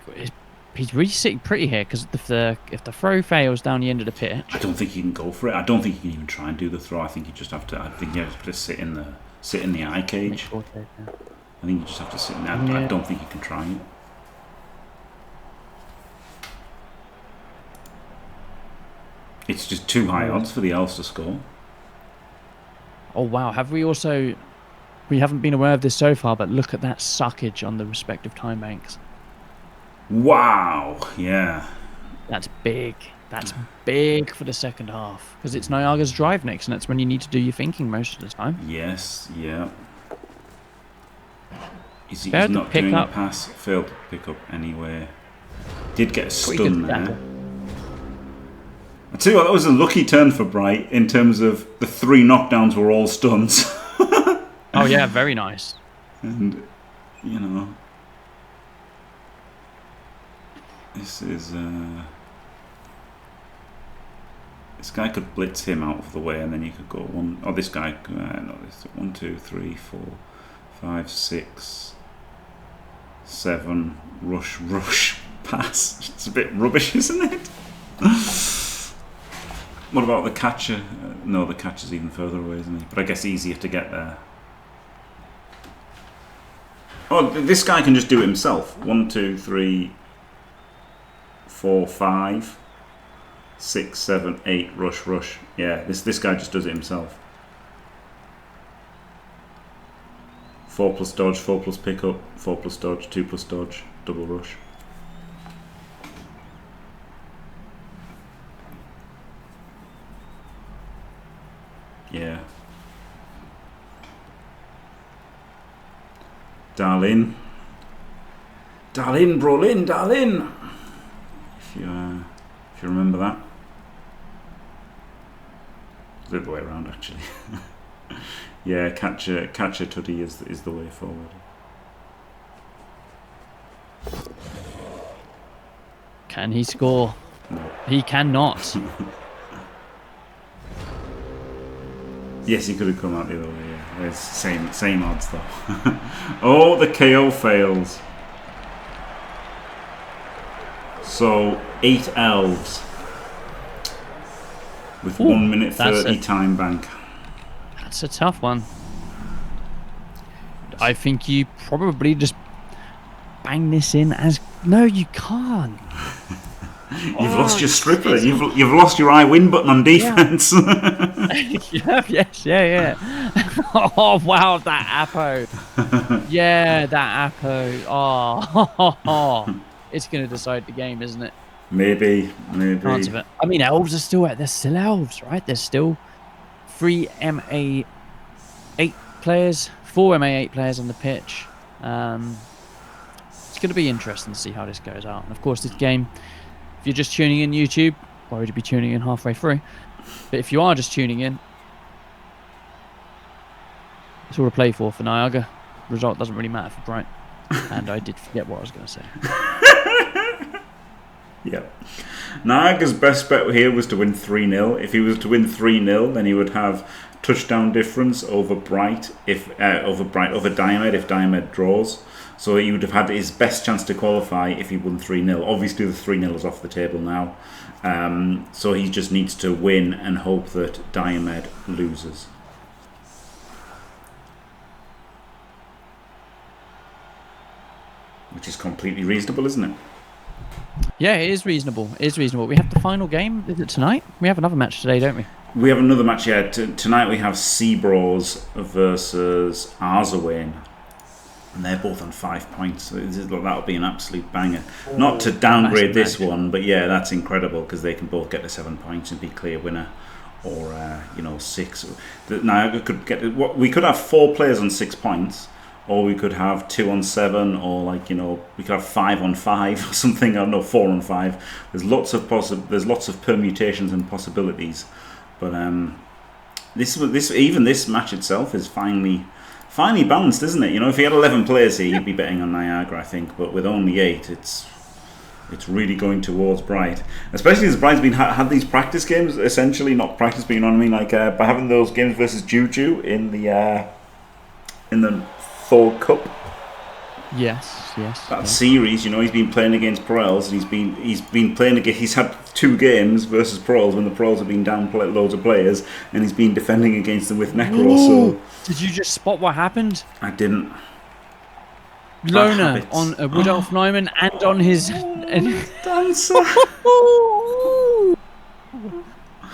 he's really sitting pretty here, because if the throw fails down the end of the pitch, I don't think you can go for it. I don't think you can even try and do the throw. I think you just have to. I think you have to sit in the eye cage. I think you just have to sit in there. I don't think you can try it. It's just too high odds for the elves to score. Oh wow, we haven't been aware of this so far, but look at that suckage on the respective time banks. Wow, yeah. That's big. That's big for the second half, because it's Nyaga's drive next, and that's when you need to do your thinking most of the time. Yes, yeah. He's Failed to not pick doing up. a pass, failed to pick up anywhere. Did get a stun there. I tell you what, that was a lucky turn for Br1ght in terms of the 3 knockdowns were all stuns. Oh yeah, very nice. And, this is... This guy could blitz him out of the way, and then you could go one... Oh, this guy... no, this 1, 2, 3, 4, 5, 6, 7... Rush, pass. It's a bit rubbish, isn't it? What about the catcher? No, the catcher's even further away, isn't he? But I guess easier to get there. Oh, this guy can just do it himself. 1, 2, 3, 4, 5, 6, 7, 8. Rush. Yeah, this guy just does it himself. 4+ dodge, 4+ pickup, 4+ dodge, 2+ dodge, double rush. Yeah. Darlin. Darlin, Brolin, Darlin. If you remember that. The other way around, actually. Yeah, catch a tutty is the way forward. Can he score? No. He cannot. Yes, he could have come out the other way. Yeah. It's same odds though. Oh, the KO fails. So 8 elves with 1 minute 30 time bank. That's a tough one. I think you probably just bang this in as... No, you can't. You've lost your stripper. You've lost your I win button on defense. Yeah. Oh wow, that Apo. Yeah, that Apo. Oh, it's going to decide the game, isn't it? Maybe. Chance of it. I mean, elves are still they're still elves, right? There's still 3 MA8 players, 4 MA8 players on the pitch. It's going to be interesting to see how this goes out. And of course, this game, if you're just tuning in YouTube, why would you be tuning in halfway through? But if you are just tuning in, it's all to play for Nyaga. Result doesn't really matter for Br1ght. And I did forget what I was going to say. Yeah. Nyaga's best bet here was to win 3-0. If he was to win 3-0, then he would have touchdown difference over Br1ght over Diomed if Diomed draws. So he would have had his best chance to qualify if he won 3-0. Obviously the 3-0 is off the table now. So he just needs to win and hope that Diomed loses. Which is completely reasonable, isn't it? Yeah, it is reasonable. It is reasonable. We have the final game. Is it tonight? We have another match today, don't we? We have another match, yeah. Tonight we have Seabros versus Arzawane. And they're both on 5 points. So that'll be an absolute banger. Not to downgrade this one, but yeah, that's incredible because they can both get to 7 points and be clear winner. Or, 6. Now, we could have 4 players on 6 points. Or we could have 2 on 7, or we could have 5 on 5 or something. I don't know, 4 on 5. There's lots of permutations and possibilities. But this match itself is finely balanced, isn't it? If he had 11 players here, he'd be betting on Nyaga, I think. But with only 8, it's really going towards Br1ght. Especially as Br1ght's had these practice games, essentially not practice, but you know what I mean, by having those games versus Juju in the Thor Cup. Yes. That series, he's been playing against Proels, and he's been playing against. He's had 2 games versus Proels when the Proels have been down loads of players, and he's been defending against them with Necro. Ooh, so did you just spot what happened? I didn't. Loner on a Wood Elf Nyman and on his dancer.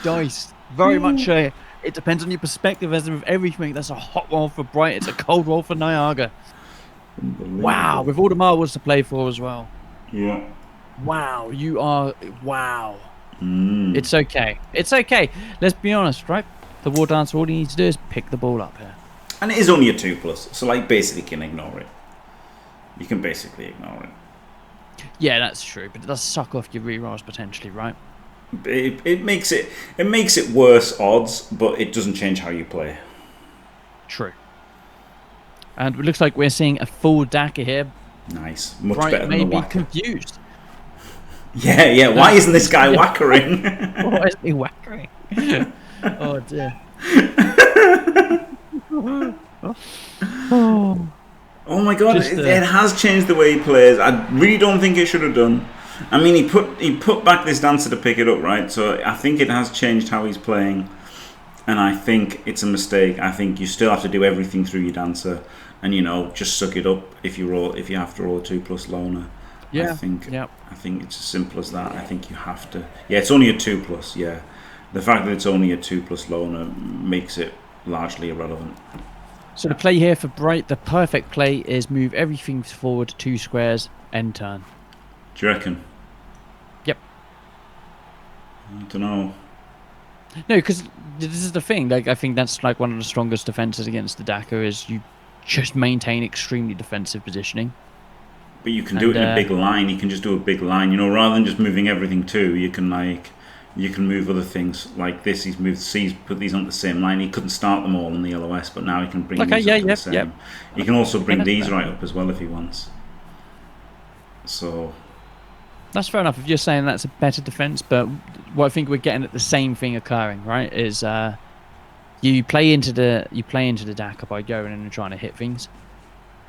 Dice. Very much a. It depends on your perspective, as with everything. That's a hot roll for Br1ght. It's a cold roll for Nyaga. Wow, with all the marbles to play for as well. Yeah. Wow, you are... Wow. Mm. It's okay. It's okay. Let's be honest, right? The War Dancer, all you need to do is pick the ball up here. And it is only a 2+, so basically you can ignore it. You can basically ignore it. Yeah, that's true, but it does suck off your rerolls potentially, right? It makes it worse odds, but it doesn't change how you play. True. And it looks like we're seeing a full Daka here. Nice, much Br1ght better than may the be whacker. Confused. Yeah. Why isn't this guy whackering? Why isn't he whackering? Oh dear. Oh my god! It has changed the way he plays. I really don't think it should have done. I mean, he put back this dancer to pick it up, right? So I think it has changed how he's playing, and I think it's a mistake. I think you still have to do everything through your dancer, and just suck it up if you have to roll a 2+ loner. Yeah. I think it's as simple as that. I think you have to. Yeah, it's only a 2+. Yeah, the fact that it's only a 2+ loner makes it largely irrelevant. So the play here for Br1ght, the perfect play is move everything forward 2 squares, end turn. Do you reckon? Yep. I don't know. No, because this is the thing. I think that's one of the strongest defenses against the Daka is you just maintain extremely defensive positioning. But you can do it in a big line. You can just do a big line, rather than just moving everything too. You can move other things like this. He's moved C's, put these on the same line. He couldn't start them all on the LOS, but now he can bring these up to the same. He can also bring these right up as well if he wants. So that's fair enough. If you're saying that's a better defense, but what I think we're getting at the same thing occurring, right? Is you play into the Daka by going in and trying to hit things,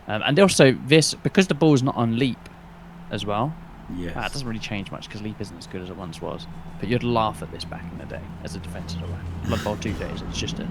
and also this, because the ball's not on leap as well. Yes. That doesn't really change much because leap isn't as good as it once was. But you'd laugh at this back in the day as a defensive away. Blood Bowl 2 days, it's just a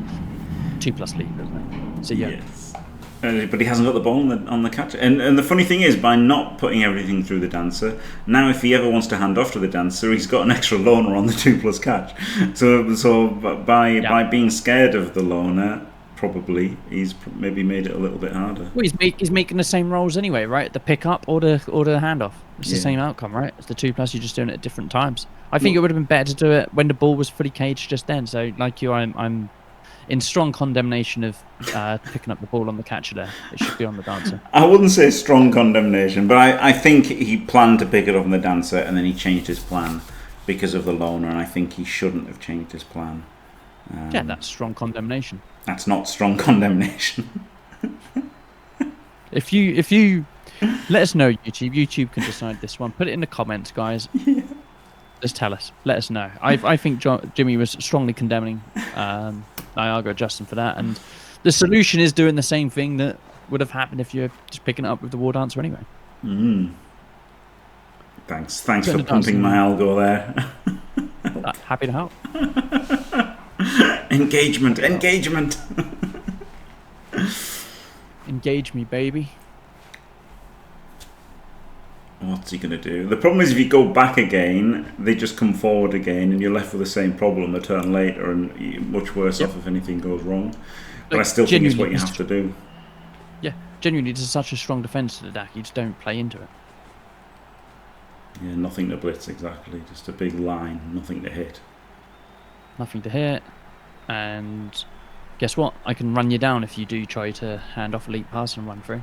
2+ leap, isn't it? So yeah. Yes. But he hasn't got the ball on the catch. And the funny thing is, by not putting everything through the dancer, now if he ever wants to hand off to the dancer, he's got an extra loner on the 2+ catch. So by being scared of the loner, probably he's maybe made it a little bit harder. Well, he's making the same rolls anyway, right? The pick up or the handoff. It's the same outcome, right? It's the 2+. You're just doing it at different times. I think it would have been better to do it when the ball was fully caged just then. So like you, I'm in strong condemnation of picking up the ball on the catcher there. It should be on the dancer. I wouldn't say strong condemnation, but I think he planned to pick it up on the dancer and then he changed his plan because of the loner, and I think he shouldn't have changed his plan. Yeah, that's strong condemnation. That's not strong condemnation. If you let us know, YouTube can decide this one. Put it in the comments, guys. Yeah. Just tell us. Let us know. I think Jimmy was strongly condemning Nyaga Justin for that, and the solution is doing the same thing that would have happened if you're just picking it up with the war dancer anyway. Thanks for pumping my algo there. Happy to help. Engagement. Engage me, baby. What's he going to do? The problem is if you go back again, they just come forward again and you're left with the same problem a turn later and you're much worse off if anything goes wrong. But I still think it's what you have to do. Yeah, genuinely, this is such a strong defence to the DAC, you just don't play into it. Yeah, nothing to blitz, exactly. Just a big line, nothing to hit. Nothing to hit. And guess what? I can run you down if you do try to hand off a leap pass and run through.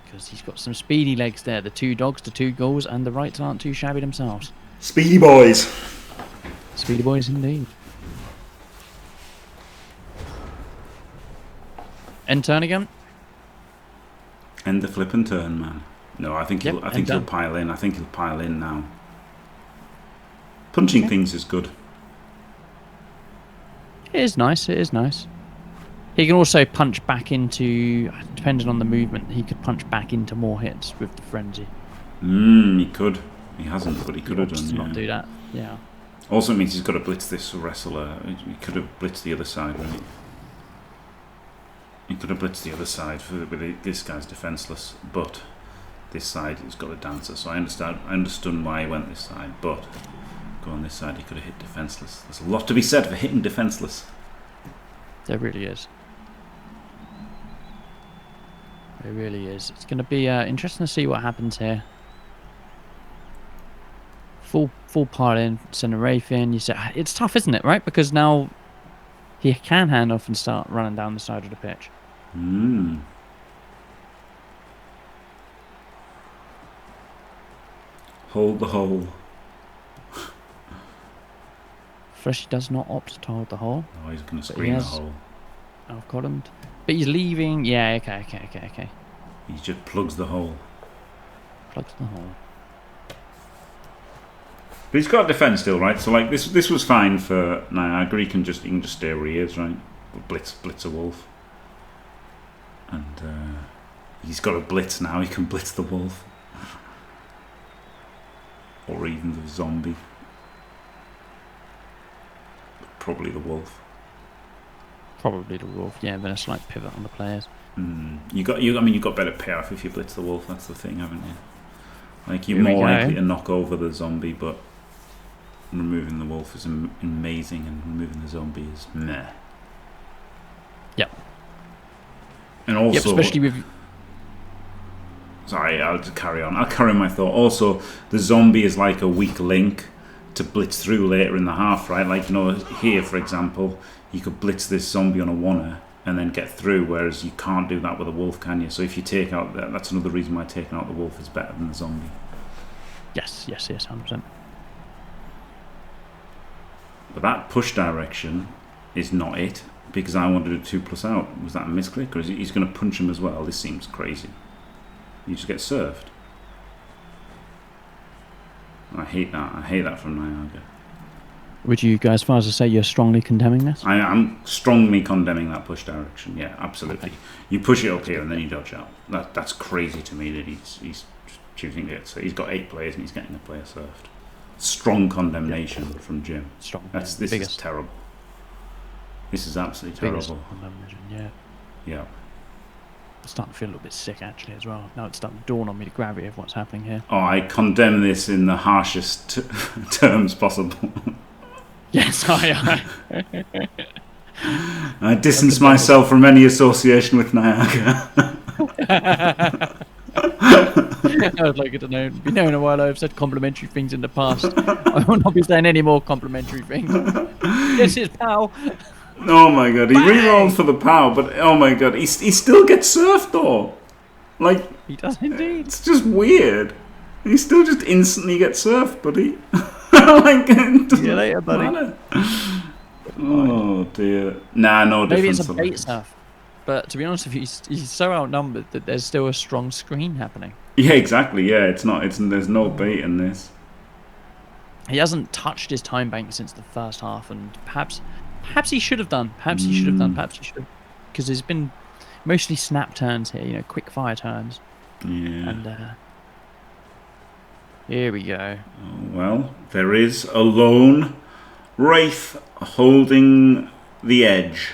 Because he's got some speedy legs there. The 2 dogs, the 2 goals, and the rights aren't too shabby themselves. Speedy boys. Speedy boys indeed. End turn again. End the flip and turn, man. No, I think he'll pile in. I think he'll pile in now. Punching things is good. It is nice. He can also punch back into, depending on the movement, he could punch back into more hits with the frenzy. He could. He hasn't, but he could have done. Just not do that. Yeah. Also, it means he's got to blitz this wrestler. He could have blitzed the other side, right? He could have blitzed the other side. This guy's defenseless, but this side he's got a dancer. So I understood why he went this side, but go on this side he could have hit defenseless. There's a lot to be said for hitting defenseless. There really is. It really is. It's going to be interesting to see what happens here. Full pile in, send a Wraith in. You say it's tough, isn't it? Right, because now he can hand off and start running down the side of the pitch. Hold the hole. Fresh does not opt to hold the hole. Oh, he's going to screen the hole. I've got him. But he's leaving. Yeah, okay. He just plugs the hole. Plugs the hole. But he's got defense still, right? So like this was fine for Nyaga. He can just stay where he is, right? But blitz a wolf. And he's got a blitz now. He can blitz the wolf. Or even the zombie. Probably the wolf. Yeah, but a slight pivot on the players. You've got better payoff if you blitz the wolf. That's the thing, haven't you? Like you're more likely to knock over the zombie, but removing the wolf is amazing, and removing the zombie is meh. Yep. And also, especially with. Sorry, I'll just carry on. I'll carry on my thought. Also, the zombie is like a weak link to blitz through later in the half, right? Like, here, for example, you could blitz this zombie on a oner and then get through, whereas you can't do that with a wolf, can you? So if you take out that's another reason why taking out the wolf is better than the zombie. Yes, 100%. But that push direction is not it, because I wanted a 2+ out. Was that a misclick, or is he's going to punch him as well? This seems crazy. You just get served. I hate that. I hate that from Nyaga. Would you go as far as to say you're strongly condemning this? I'm strongly condemning that push direction. Yeah, absolutely. You push it up here and then you dodge out. That's crazy to me that he's choosing it. So he's got 8 players and he's getting a player served. Strong condemnation from Jim. Strong. This is terrible. This is absolutely terrible. Yeah. Yeah. I'm starting to feel a little bit sick actually as well. Now it's starting to dawn on me the gravity of what's happening here. Oh, I condemn this in the harshest terms possible. Yes, I distance myself from any association with Nyaga. I'd like it to know. Be known a while I've said complimentary things in the past. I will not be saying any more complimentary things. This is pal. Oh my god, he rerolled for the power, but oh my god, he still gets surfed though. Like, he does indeed. It's just weird. He still just instantly gets surfed, buddy. Like, see you later, buddy. Matter. Oh dear. Nah, no difference. Maybe it's a bait surf. But to be honest with you, he's so outnumbered that there's still a strong screen happening. Yeah, exactly. Yeah, it's not. There's no bait in this. He hasn't touched his time bank since the first half, and perhaps he should have done. Perhaps he should have done. Perhaps he should have, because there's been mostly snap turns here. Quick fire turns. Yeah. And here we go. Oh, well, there is a lone wraith holding the edge.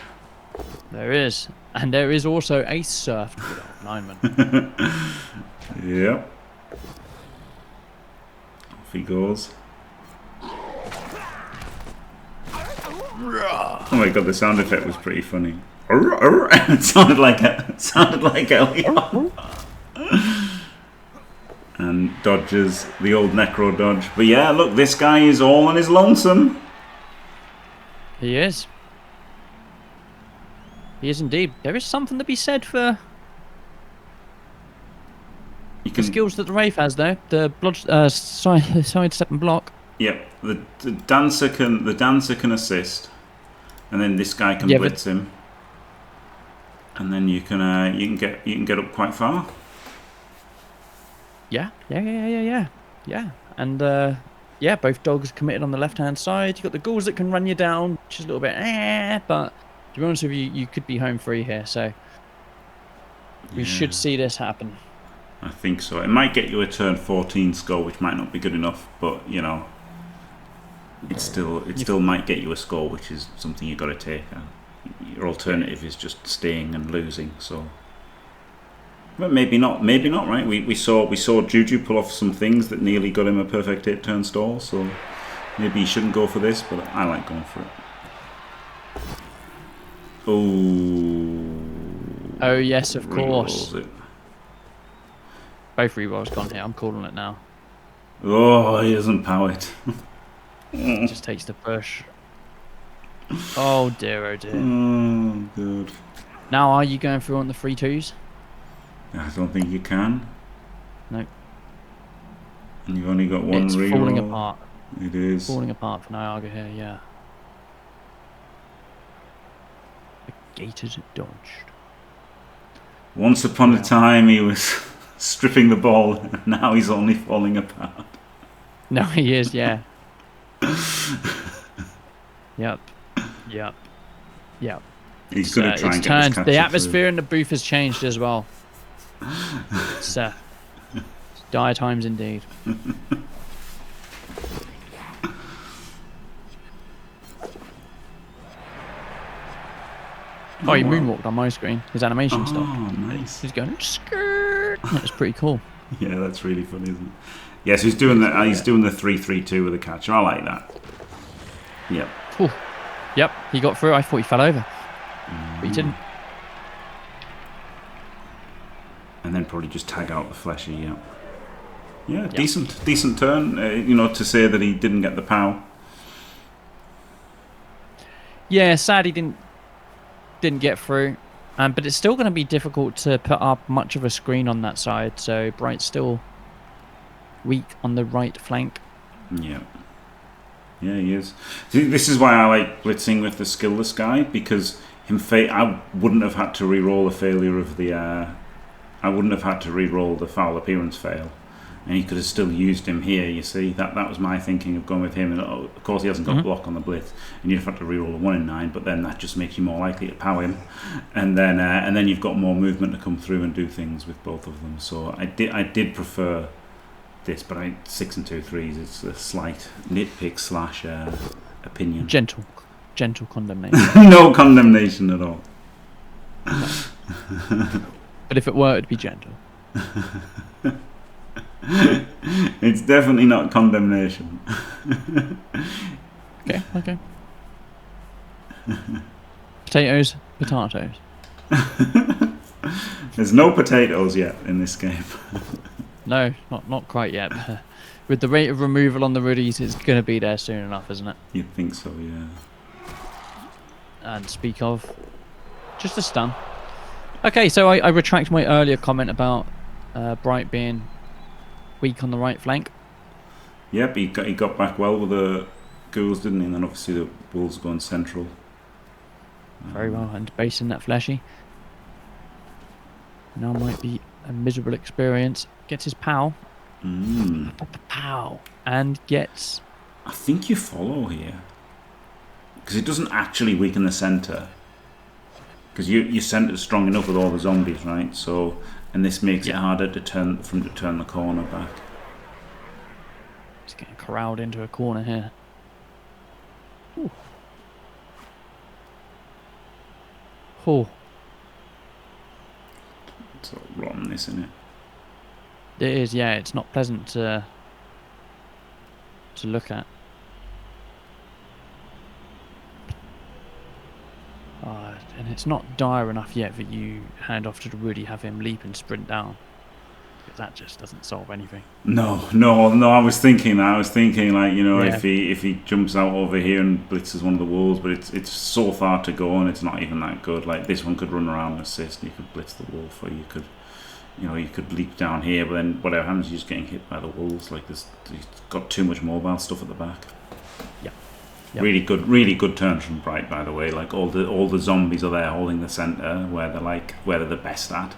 There is. And there is also a surfed lineman. Yep. Off he goes. Oh my god, the sound effect was pretty funny. It sounded like Elliot. And dodges the old necro dodge. But yeah, look, this guy is all on his lonesome. He is. He is indeed. There is something to be said for the skills that the Wraith has, though. The blood, side step and block. Yep, the dancer can assist, and then this guy can blitz him, and then you can get up quite far. Yeah. And both dogs committed on the left-hand side. You've got the ghouls that can run you down, which is a little bit but to be honest with you, you could be home free here, so we should see this happen. I think so. It might get you a turn 14 score, which might not be good enough, but it still might get you a score, which is something you've got to take. Your alternative is just staying and losing. So, but maybe not, right? We saw Juju pull off some things that nearly got him a perfect 8-turn stall. So maybe he shouldn't go for this, but I like going for it. Oh yes, of course. Both rerolls gone here. I'm calling it now. Oh, he doesn't power it. Just takes the push. Oh dear, oh dear. Oh, good. Now, are you going through on the 3-2s? I don't think you can. No. And you've only got one reroll. It's falling apart. It is. Falling apart for Nyaga here, yeah. The gated dodged. Once upon a time, he was stripping the ball, and now he's only falling apart. No, he is, yeah. Yep. He's going to try and get this catch. The atmosphere in the booth has changed as well. It's dire times indeed. Oh, he moonwalked on my screen. His animation stopped. Oh, nice. He's going skirt. That's pretty cool. Yeah, that's really funny, isn't it? Yes, he's doing the 3-3-2 with a catcher. I like that. Yep. Ooh. Yep, he got through. I thought he fell over, but he didn't. And then probably just tag out the fleshy. Yep. Yeah, decent turn. To say that he didn't get the POW. Yeah, sad he didn't get through. But it's still going to be difficult to put up much of a screen on that side. So Br1ght still weak on the right flank. Yeah. Yeah, he is. See, this is why I like blitzing with the skillless guy, because I wouldn't have had to re-roll the failure of the. I wouldn't have had to re-roll the foul appearance fail, and he could have still used him here. You see, that was my thinking of going with him. And of course, he hasn't got block on the blitz, and you'd have had to re-roll a 1 in 9. But then that just makes you more likely to power him, and then you've got more movement to come through and do things with both of them. So I did prefer this, but 6 and 2 3s. It's a slight nitpick / opinion. Gentle condemnation. No condemnation at all. But if it were, it'd be gentle. It's definitely not condemnation. Okay. Potatoes. There's no potatoes yet in this game. No, not quite yet. With the rate of removal on the Rudies, it's going to be there soon enough, isn't it? You'd think so, yeah. And speak of, just a stun. Okay, so I retract my earlier comment about Br1ght being weak on the right flank. Yep, he got back well with the ghouls, didn't he? And then obviously the wolves going central. Very well, and basing that fleshy. Now might be a miserable experience. Gets his POW. POW. And gets... I think you follow here. Because it doesn't actually weaken the centre. Because your centre's strong enough with all the zombies, right? So, and this makes it harder to turn the corner back. Just getting corralled into a corner here. Ooh. Oh. It's all rotten, isn't it? It is, yeah. It's not pleasant to look at. And it's not dire enough yet that you hand off to the Rudy, have him leap and sprint down. Because that just doesn't solve anything. No. I was thinking that. I was thinking, like, if he jumps out over here and blitzes one of the wolves, but it's so far to go and it's not even that good. Like, this one could run around and assist. You could blitz the wolf, or you could leap down here. But then whatever happens, you're just getting hit by the wolves. Like, he's got too much mobile stuff at the back. Yeah. Yep. Really good turns from Br1ght, by the way. Like, all the zombies are there holding the centre where they're the best at,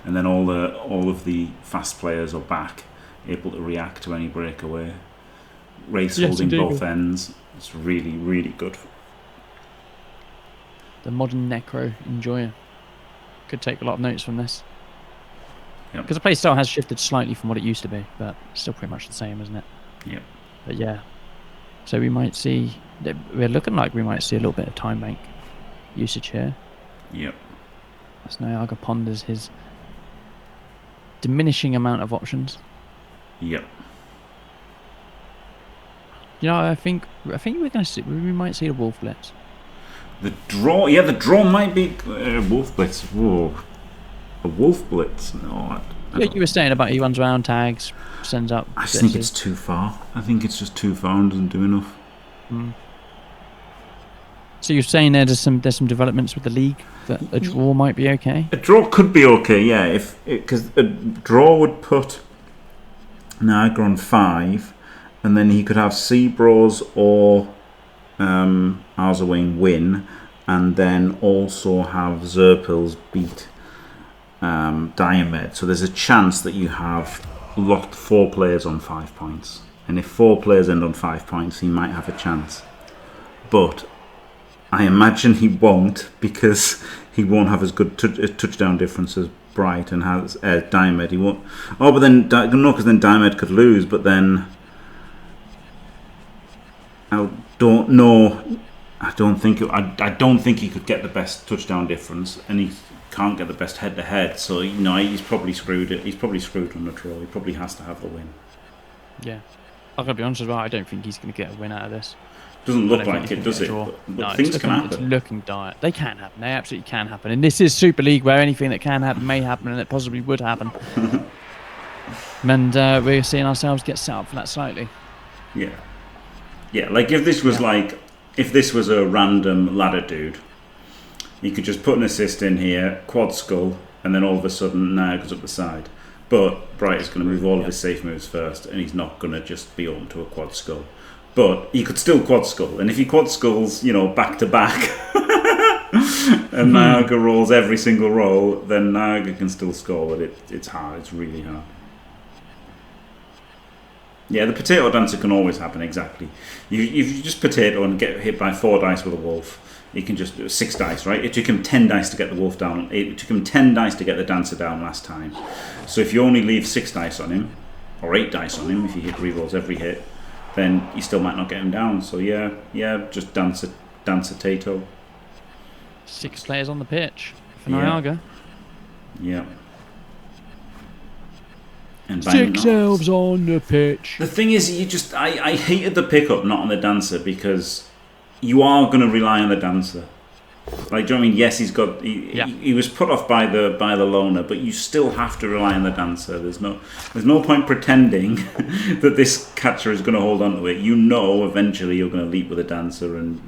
and then all of the fast players are back, able to react to any breakaway. Race holding both ends. It's really good. The modern Necro enjoyer could take a lot of notes from this. Because the playstyle has shifted slightly from what it used to be, but still pretty much the same, isn't it? Yep. But yeah. So we might see... We're looking like we might see a little bit of time bank usage here. Yep. As Nyaga ponders his diminishing amount of options. Yep. I think we might see the wolf blitz. The draw might be a wolf blitz. Whoa. A wolf blitz? No. You were saying about he runs around, tags, sends up. I just think it's too far. I think it's just too far and doesn't do enough. So you're saying there's some developments with the league that a draw might be okay? A draw could be okay, yeah. Because a draw would put Nyaga on 5, and then he could have Seabros or Arzawayne win, and then also have Zerpils beat Diomed. So there's a chance that you have locked 4 players on 5 points, and if 4 players end on 5 points, he might have a chance. But I imagine he won't, because he won't have as good touchdown difference as Br1ght and has Diomed. He won't. Oh, but then because then Diomed could lose. But then I don't know. I don't think he could get the best touchdown difference, and he can't get the best head-to-head. So he's probably screwed. He's probably screwed on the draw. He probably has to have the win. Yeah, I've got to be honest as well. I don't think he's going to get a win out of this. Doesn't look like it, does it? But no, things can happen. It's looking dire. They can happen. They absolutely can happen. And this is Super League, where anything that can happen may happen, and it possibly would happen. And we're seeing ourselves get set up for that slightly. Yeah. Yeah, like if this was if this was a random ladder dude, you could just put an assist in here, quad skull, and then all of a sudden Nyaga goes up the side. But Br1ght is going to move all of his safe moves first, and he's not going to just be open to a quad skull. But he could still quad skull, and if he quad skulls, back to back, and Nyaga rolls every single roll, then Nyaga can still score, but it's hard, it's really hard. Yeah, the potato dancer can always happen, exactly. If you just potato and get hit by 4 dice with a wolf, you can just do 6 dice, right? It took him 10 dice to get the wolf down. It took him 10 dice to get the dancer down last time. So if you only leave 6 dice on him, or 8 dice on him, if you hit rerolls every hit, then you still might not get him down. So yeah, just dancer tato. 6 players on the pitch for Nyaga. Yeah. And 6 elves on the pitch. The thing is, I hated the pickup not on the dancer, because you are going to rely on the dancer. Like, do you know what I mean? Yes, he was put off by the loner, but you still have to rely on the dancer. There's no point pretending that this catcher is going to hold on to it. Eventually you're going to leap with a dancer and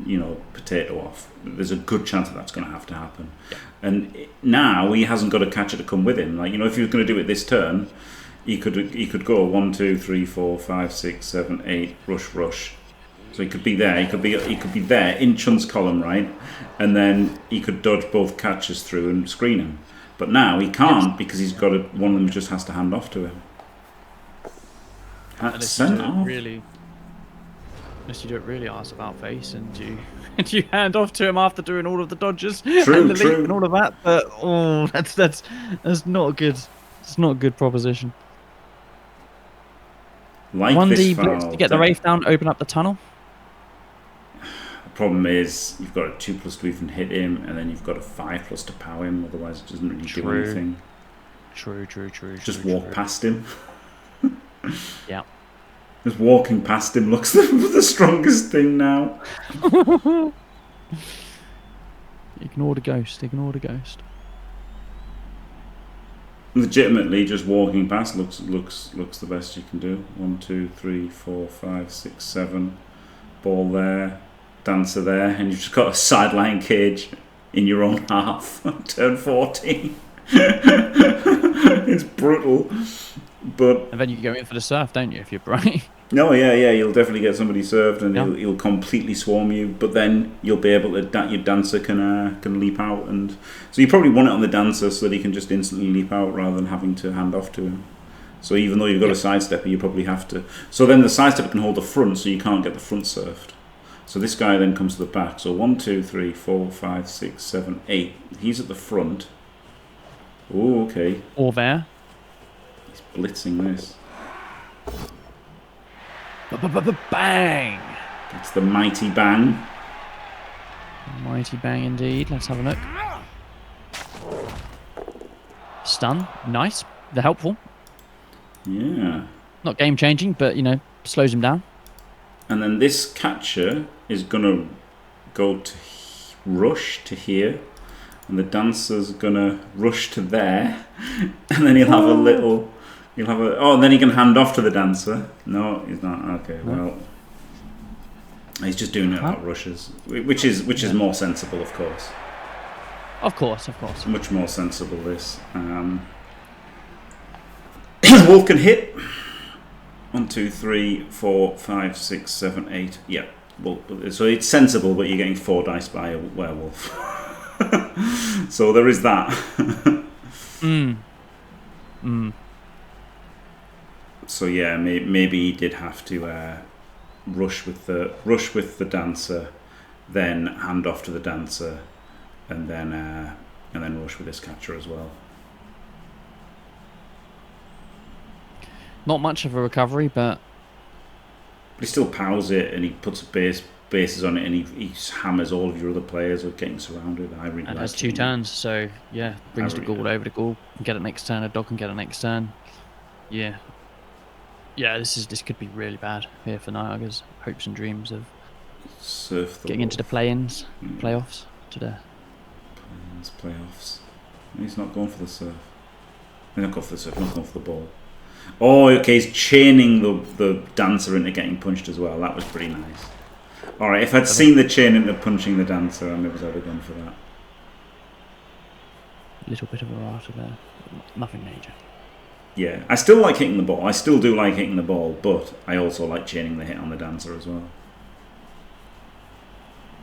potato off. There's a good chance that's going to have to happen. Yeah. And now he hasn't got a catcher to come with him. Like, if he was going to do it this turn, he could go 1, 2, 3, 4, 5, 6, 7, 8, rush. So he could be there. He could be there in Chun's column, right? And then he could dodge both catches through and screen him. But now he can't, because he's got one of them just has to hand off to him. Unless you do it really arse about face and you hand off to him after doing all of the dodges and the leap and all of that. But that's not a good. It's not a good proposition. Like 1D blitz to get the Wraith down, open up the tunnel. The problem is you've got a 2+ to even hit him, and then you've got a 5+ to power him. Otherwise, it doesn't really do anything. True. Just walk past him. Yeah. Just walking past him looks the strongest thing now. Ignore the ghost. Legitimately, just walking past looks the best you can do. 1, 2, 3, 4, 5, 6, 7. Ball there, dancer there, and you've just got a sideline cage in your own half. Turn 14. It's brutal, but and then you go in for the surf, don't you? If you're Br1ght. No, yeah, you'll definitely get somebody served, and he'll completely swarm you. But then you'll be able to your dancer can leap out, and so you probably want it on the dancer so that he can just instantly leap out rather than having to hand off to him. So even though you've got a sidestepper, you probably have to. So then the sidestepper can hold the front, so you can't get the front surfed. So this guy then comes to the back. So 1, 2, 3, 4, 5, 6, 7, 8. He's at the front. Oh, okay. Or there. He's blitzing this. Bang! It's the mighty bang. Mighty bang indeed. Let's have a look. Stun. Nice. They're helpful. Yeah. Not game changing, but slows him down. And then this catcher is gonna go to rush to here, and the dancer's gonna rush to there, and then he'll have a little. And then he can hand off to the dancer. No, he's not. Okay, well, he's just doing it about rushes, which is more sensible, of course. Of course. Much more sensible. This wolf can hit. 1, 2, 3, 4, 5, 6, 7, 8. Yeah. Well, so it's sensible, but you're getting 4 dice by a werewolf. So there is that. So yeah, maybe he did have to rush with the dancer, then hand off to the dancer, and then rush with this catcher as well. Not much of a recovery, but he still powers it, and he puts bases on it, and he hammers all of your other players who are getting surrounded. And has 2 turns, so yeah, brings the ghoul over the ghoul, can get it next turn. A dog can get it next turn. Yeah. Yeah, this could be really bad here for Nyaga's hopes and dreams of getting into the play-ins, playoffs to the playoffs. He's not going for the surf. He's not going for the surf. He's not going for the ball. Oh, okay, he's chaining the dancer into getting punched as well. That was pretty nice. Alright, if I'd seen the chain into punching the dancer, I maybe I'd have gone for that. Little bit of a errata there. Nothing major. Yeah, I still like hitting the ball. I still do like hitting the ball, but I also like chaining the hit on the dancer as well.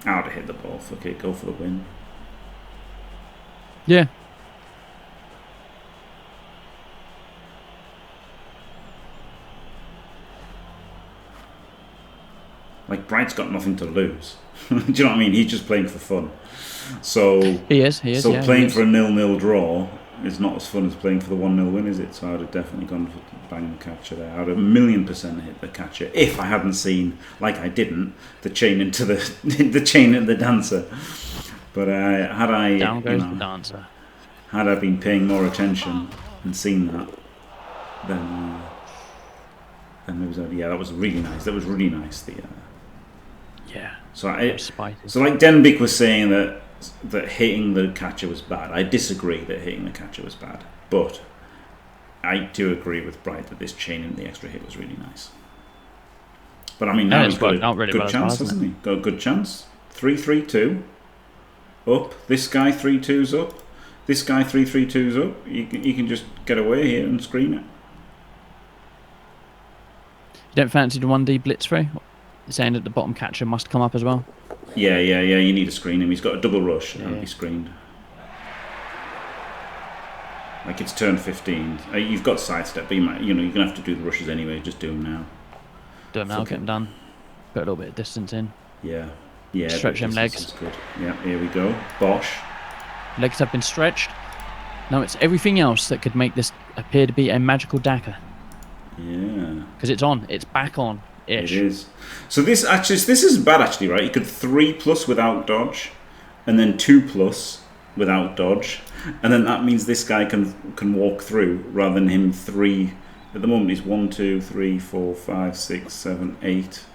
I would have hit the ball. Fuck it, go for the win. Yeah. Like, Br1ht's got nothing to lose. Do you know what I mean? He's just playing for fun. So He is. So yeah, playing for a 0-0 draw is not as fun as playing for the 1-0 win, is it? So I would have definitely gone for bang the catcher there. I would have 1,000,000% hit the catcher if I hadn't seen, like I didn't, the chain into the chain into the dancer. But had I down goes the dancer. Had I been paying more attention and seen that, then there was that was really nice. That was really nice. Yeah. So So like Denbik was saying that hitting the catcher was bad. I disagree that hitting the catcher was bad, but I do agree with Br1ght that this chain in the extra hit was really nice. But I mean, now he's got a good chance, hasn't he? Got a good chance. 3-3-2 up. This guy 3-2's up. This guy 3-3-2's up. You can just get away here and screen it. You don't fancy the 1D blitz through? Saying that the bottom catcher must come up as well. Yeah. You need to screen him. He's got a double rush and be screened. Like it's turn 15. You've got sidestep, but you're gonna have to do the rushes anyway. Just do them now. Do them now. Get them done. Put a little bit of distance in. Yeah. Stretch them legs. Good. Yeah. Here we go. Bosh. Legs have been stretched. Now it's everything else that could make this appear to be a magical dagger. Yeah. Because it's on. It's back on. It is. So this isn't bad actually, right? You could 3+ without dodge, and then 2+ without dodge, and then that means this guy can walk through rather than him 3. At the moment he's 1, 2, 3, 4, 5, 6, 7, 8.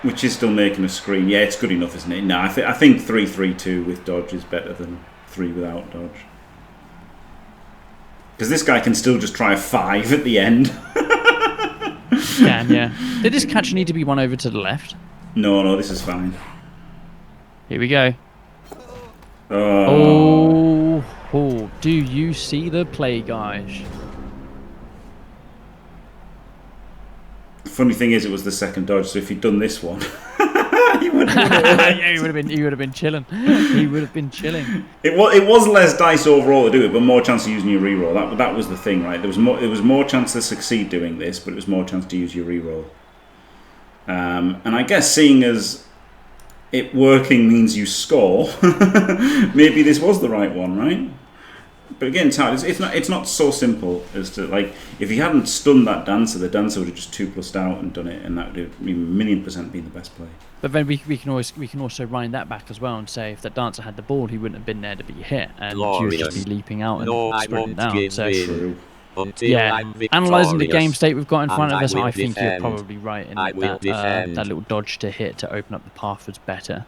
Which is still making a screen. Yeah, it's good enough, isn't it? No, I think 3-3-2 with dodge is better than 3 without dodge. Because this guy can still just try a 5 at the end. Can, yeah. Did this catcher need to be one over to the left? No, this is fine. Here we go. Oh, do you see the play, guys? The funny thing is, it was the second dodge, so if he'd done this one... he would have been chilling. He would have been chilling. It was less dice overall to do it, but more chance of using your reroll. That was the thing, right? There was more chance to succeed doing this, but it was more chance to use your reroll. And I guess seeing as it working means you score, maybe this was the right one, right? But again, it's not so simple as to, like, if he hadn't stunned that dancer, the dancer would have just 2+'d out and done it, and that would have 1,000,000% been the best play. But then we can also wind that back as well and say if that dancer had the ball, he wouldn't have been there to be hit, and he would just be leaping out and sprinting down. So yeah, analysing the game state we've got in front of us, I think you're probably right in that little dodge to hit to open up the path was better.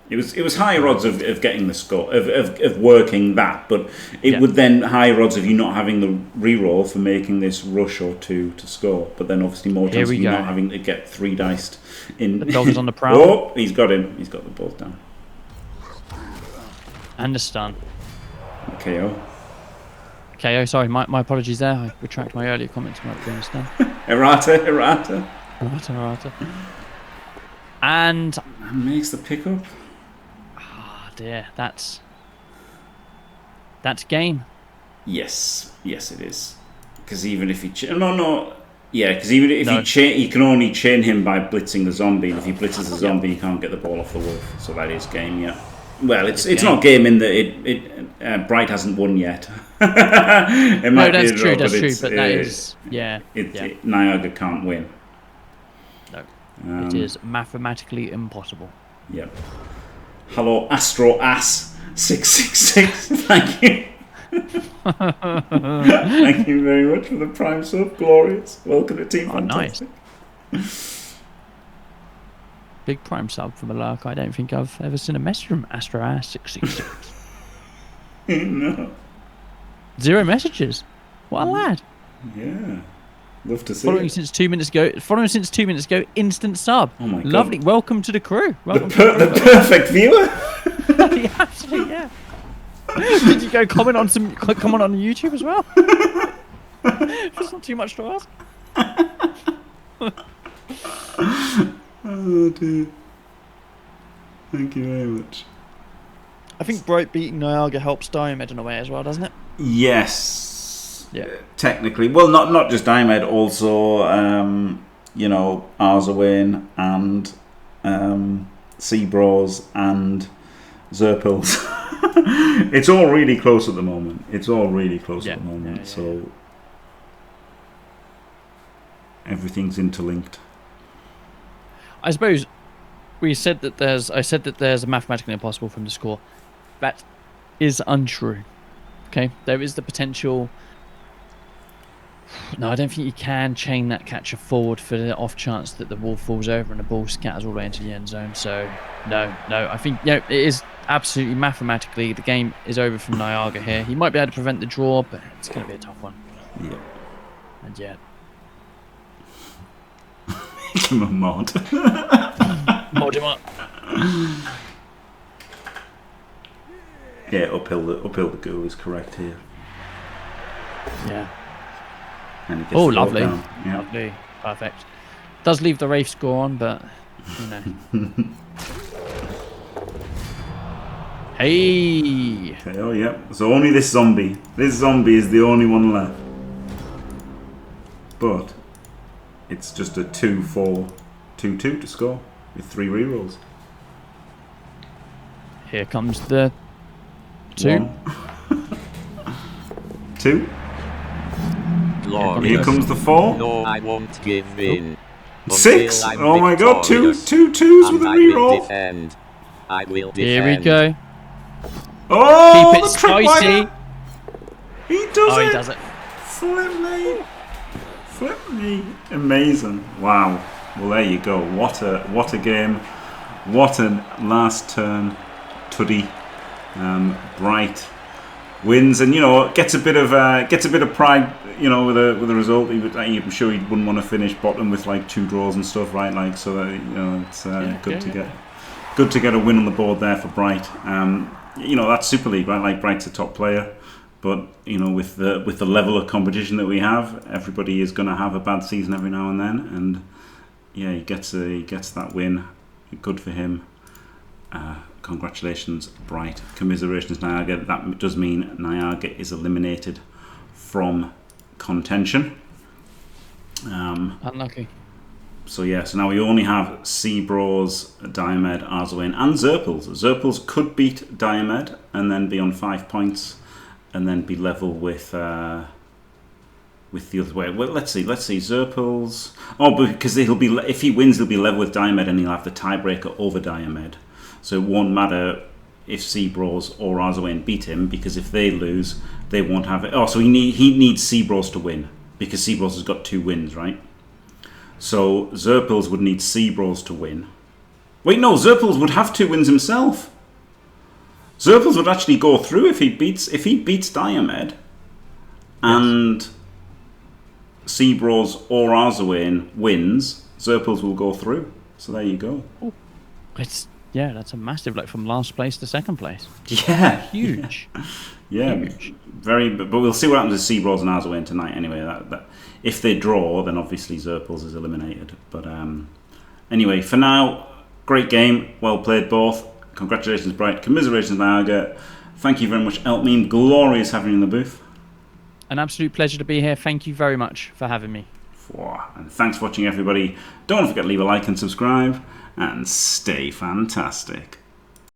It was higher odds of getting the score, of working that, but it would then higher odds of you not having the reroll for making this rush or 2 to score, but then obviously more chance of you not having to get 3 diced in. The dog is on the prowl. Oh, he's got him. He's got the balls down. And the stun. KO. KO, sorry, my apologies there. I retract my earlier comments about being a stun. Errata. And makes the pickup. Dear, that's game. Yes, it is. Because even if he because even if you can only chain him by blitzing the zombie. And if he blitzes the zombie, you can't get the ball off the wolf. So that is game. Yeah. Well, it's not game in that Br1ght hasn't won yet. That's true. But that is Nyaga can't win. No, it is mathematically impossible. Yep. Hello, Astro Ass 666. Thank you. Thank you very much for the Prime sub. Glorious. Welcome to Team Fantastic. Nice. Big Prime sub from a lurk. I don't think I've ever seen a message from Astro Ass 666. No. 0 messages. What a lad. Yeah. Love to see Following it. since 2 minutes ago. Following since 2 minutes ago. Instant sub. Oh my God. Lovely. Welcome to the crew. The, Welcome the perfect viewer. yeah, absolutely, yeah. Did you go comment on YouTube as well? That's not too much to ask. Oh dear. Thank you very much. I think Br1ght beating Nyaga helps Diomed in a way as well, doesn't it? Yes. Yeah. Technically, well, not just Diomed, also Arzawain and Seabros and Zerpils. It's all really close at the moment. At the moment. So everything's interlinked. I suppose I said that there's a mathematically impossible from the score. That is untrue. Okay, there is the potential. No, I don't think you can chain that catcher forward for the off chance that the ball falls over and the ball scatters all the way into the end zone. So no, I think it is absolutely mathematically the game is over from Nyaga here. He might be able to prevent the draw, but it's going to be a tough one. Yeah. And yet, Give him a mod. mod him up. Yeah, uphill the goal is correct here. Yeah. And he gets Oh, the ball lovely. down. Yeah. Lovely. Perfect. Does leave the Wraith score on, but Hey. Okay, oh yeah. So only this zombie. This zombie is the only one left. But it's just a 2-4-2-2 to score with 3 rerolls. Here comes the 2. 2. Glorious. Here comes the 4. No, I won't give in. 6. Until I'm Oh my God! Two victorious. twos with a And I will reroll. defend. I will defend. Here we go. Oh, Keep it the tripwire. spicy. He does Oh, it. he does it. Flip me. Amazing. Wow. Well, there you go. What a game. What a last turn. Tuddy. Br1ght wins, and gets a bit of pride. With a result. I'm sure he wouldn't want to finish bottom with like 2 draws and stuff, right? Like so. It's good to get a win on the board there for Br1ght. That's Super League, right? Like Br1ght's a top player, but with the level of competition that we have, everybody is going to have a bad season every now and then, and yeah, he gets that win. Good for him. Congratulations, Br1ght. Commiserations, Nyaga. That does mean Nyaga is eliminated from contention. Unlucky. So yeah, so now we only have Seabros, Diomed, Arzawain and Zerpils. Zerpils could beat Diomed and then be on 5 points and then be level with the other way. Well, let's see Zerpils. Oh, because if he wins, he'll be level with Diomed and he'll have the tiebreaker over Diomed. So it won't matter if Seabros or Arzawain beat him, because if they lose, they won't have it. Oh, so he needs Seabros to win because Seabros has got 2 wins, right? So Zerpils would need Seabros to win. Wait, no, Zerpils would have 2 wins himself. Zerpils would actually go through if he beats Diomed, and Seabros or Arzawain wins. Zerpils will go through. So there you go. Ooh. That's a massive, like from last place to second place. Yeah, Huge. Yeah, Huge. Very. But we'll see what happens with Seabros and Arzawain tonight. Anyway, that if they draw, then obviously Zerpils is eliminated. But anyway, for now, great game. Well played, both. Congratulations, Br1ght. Commiserations, Nyaga. Thank you very much, Elpmeme. Glorious having you in the booth. An absolute pleasure to be here. Thank you very much for having me. And thanks for watching, everybody. Don't forget to leave a like and subscribe, and stay fantastic.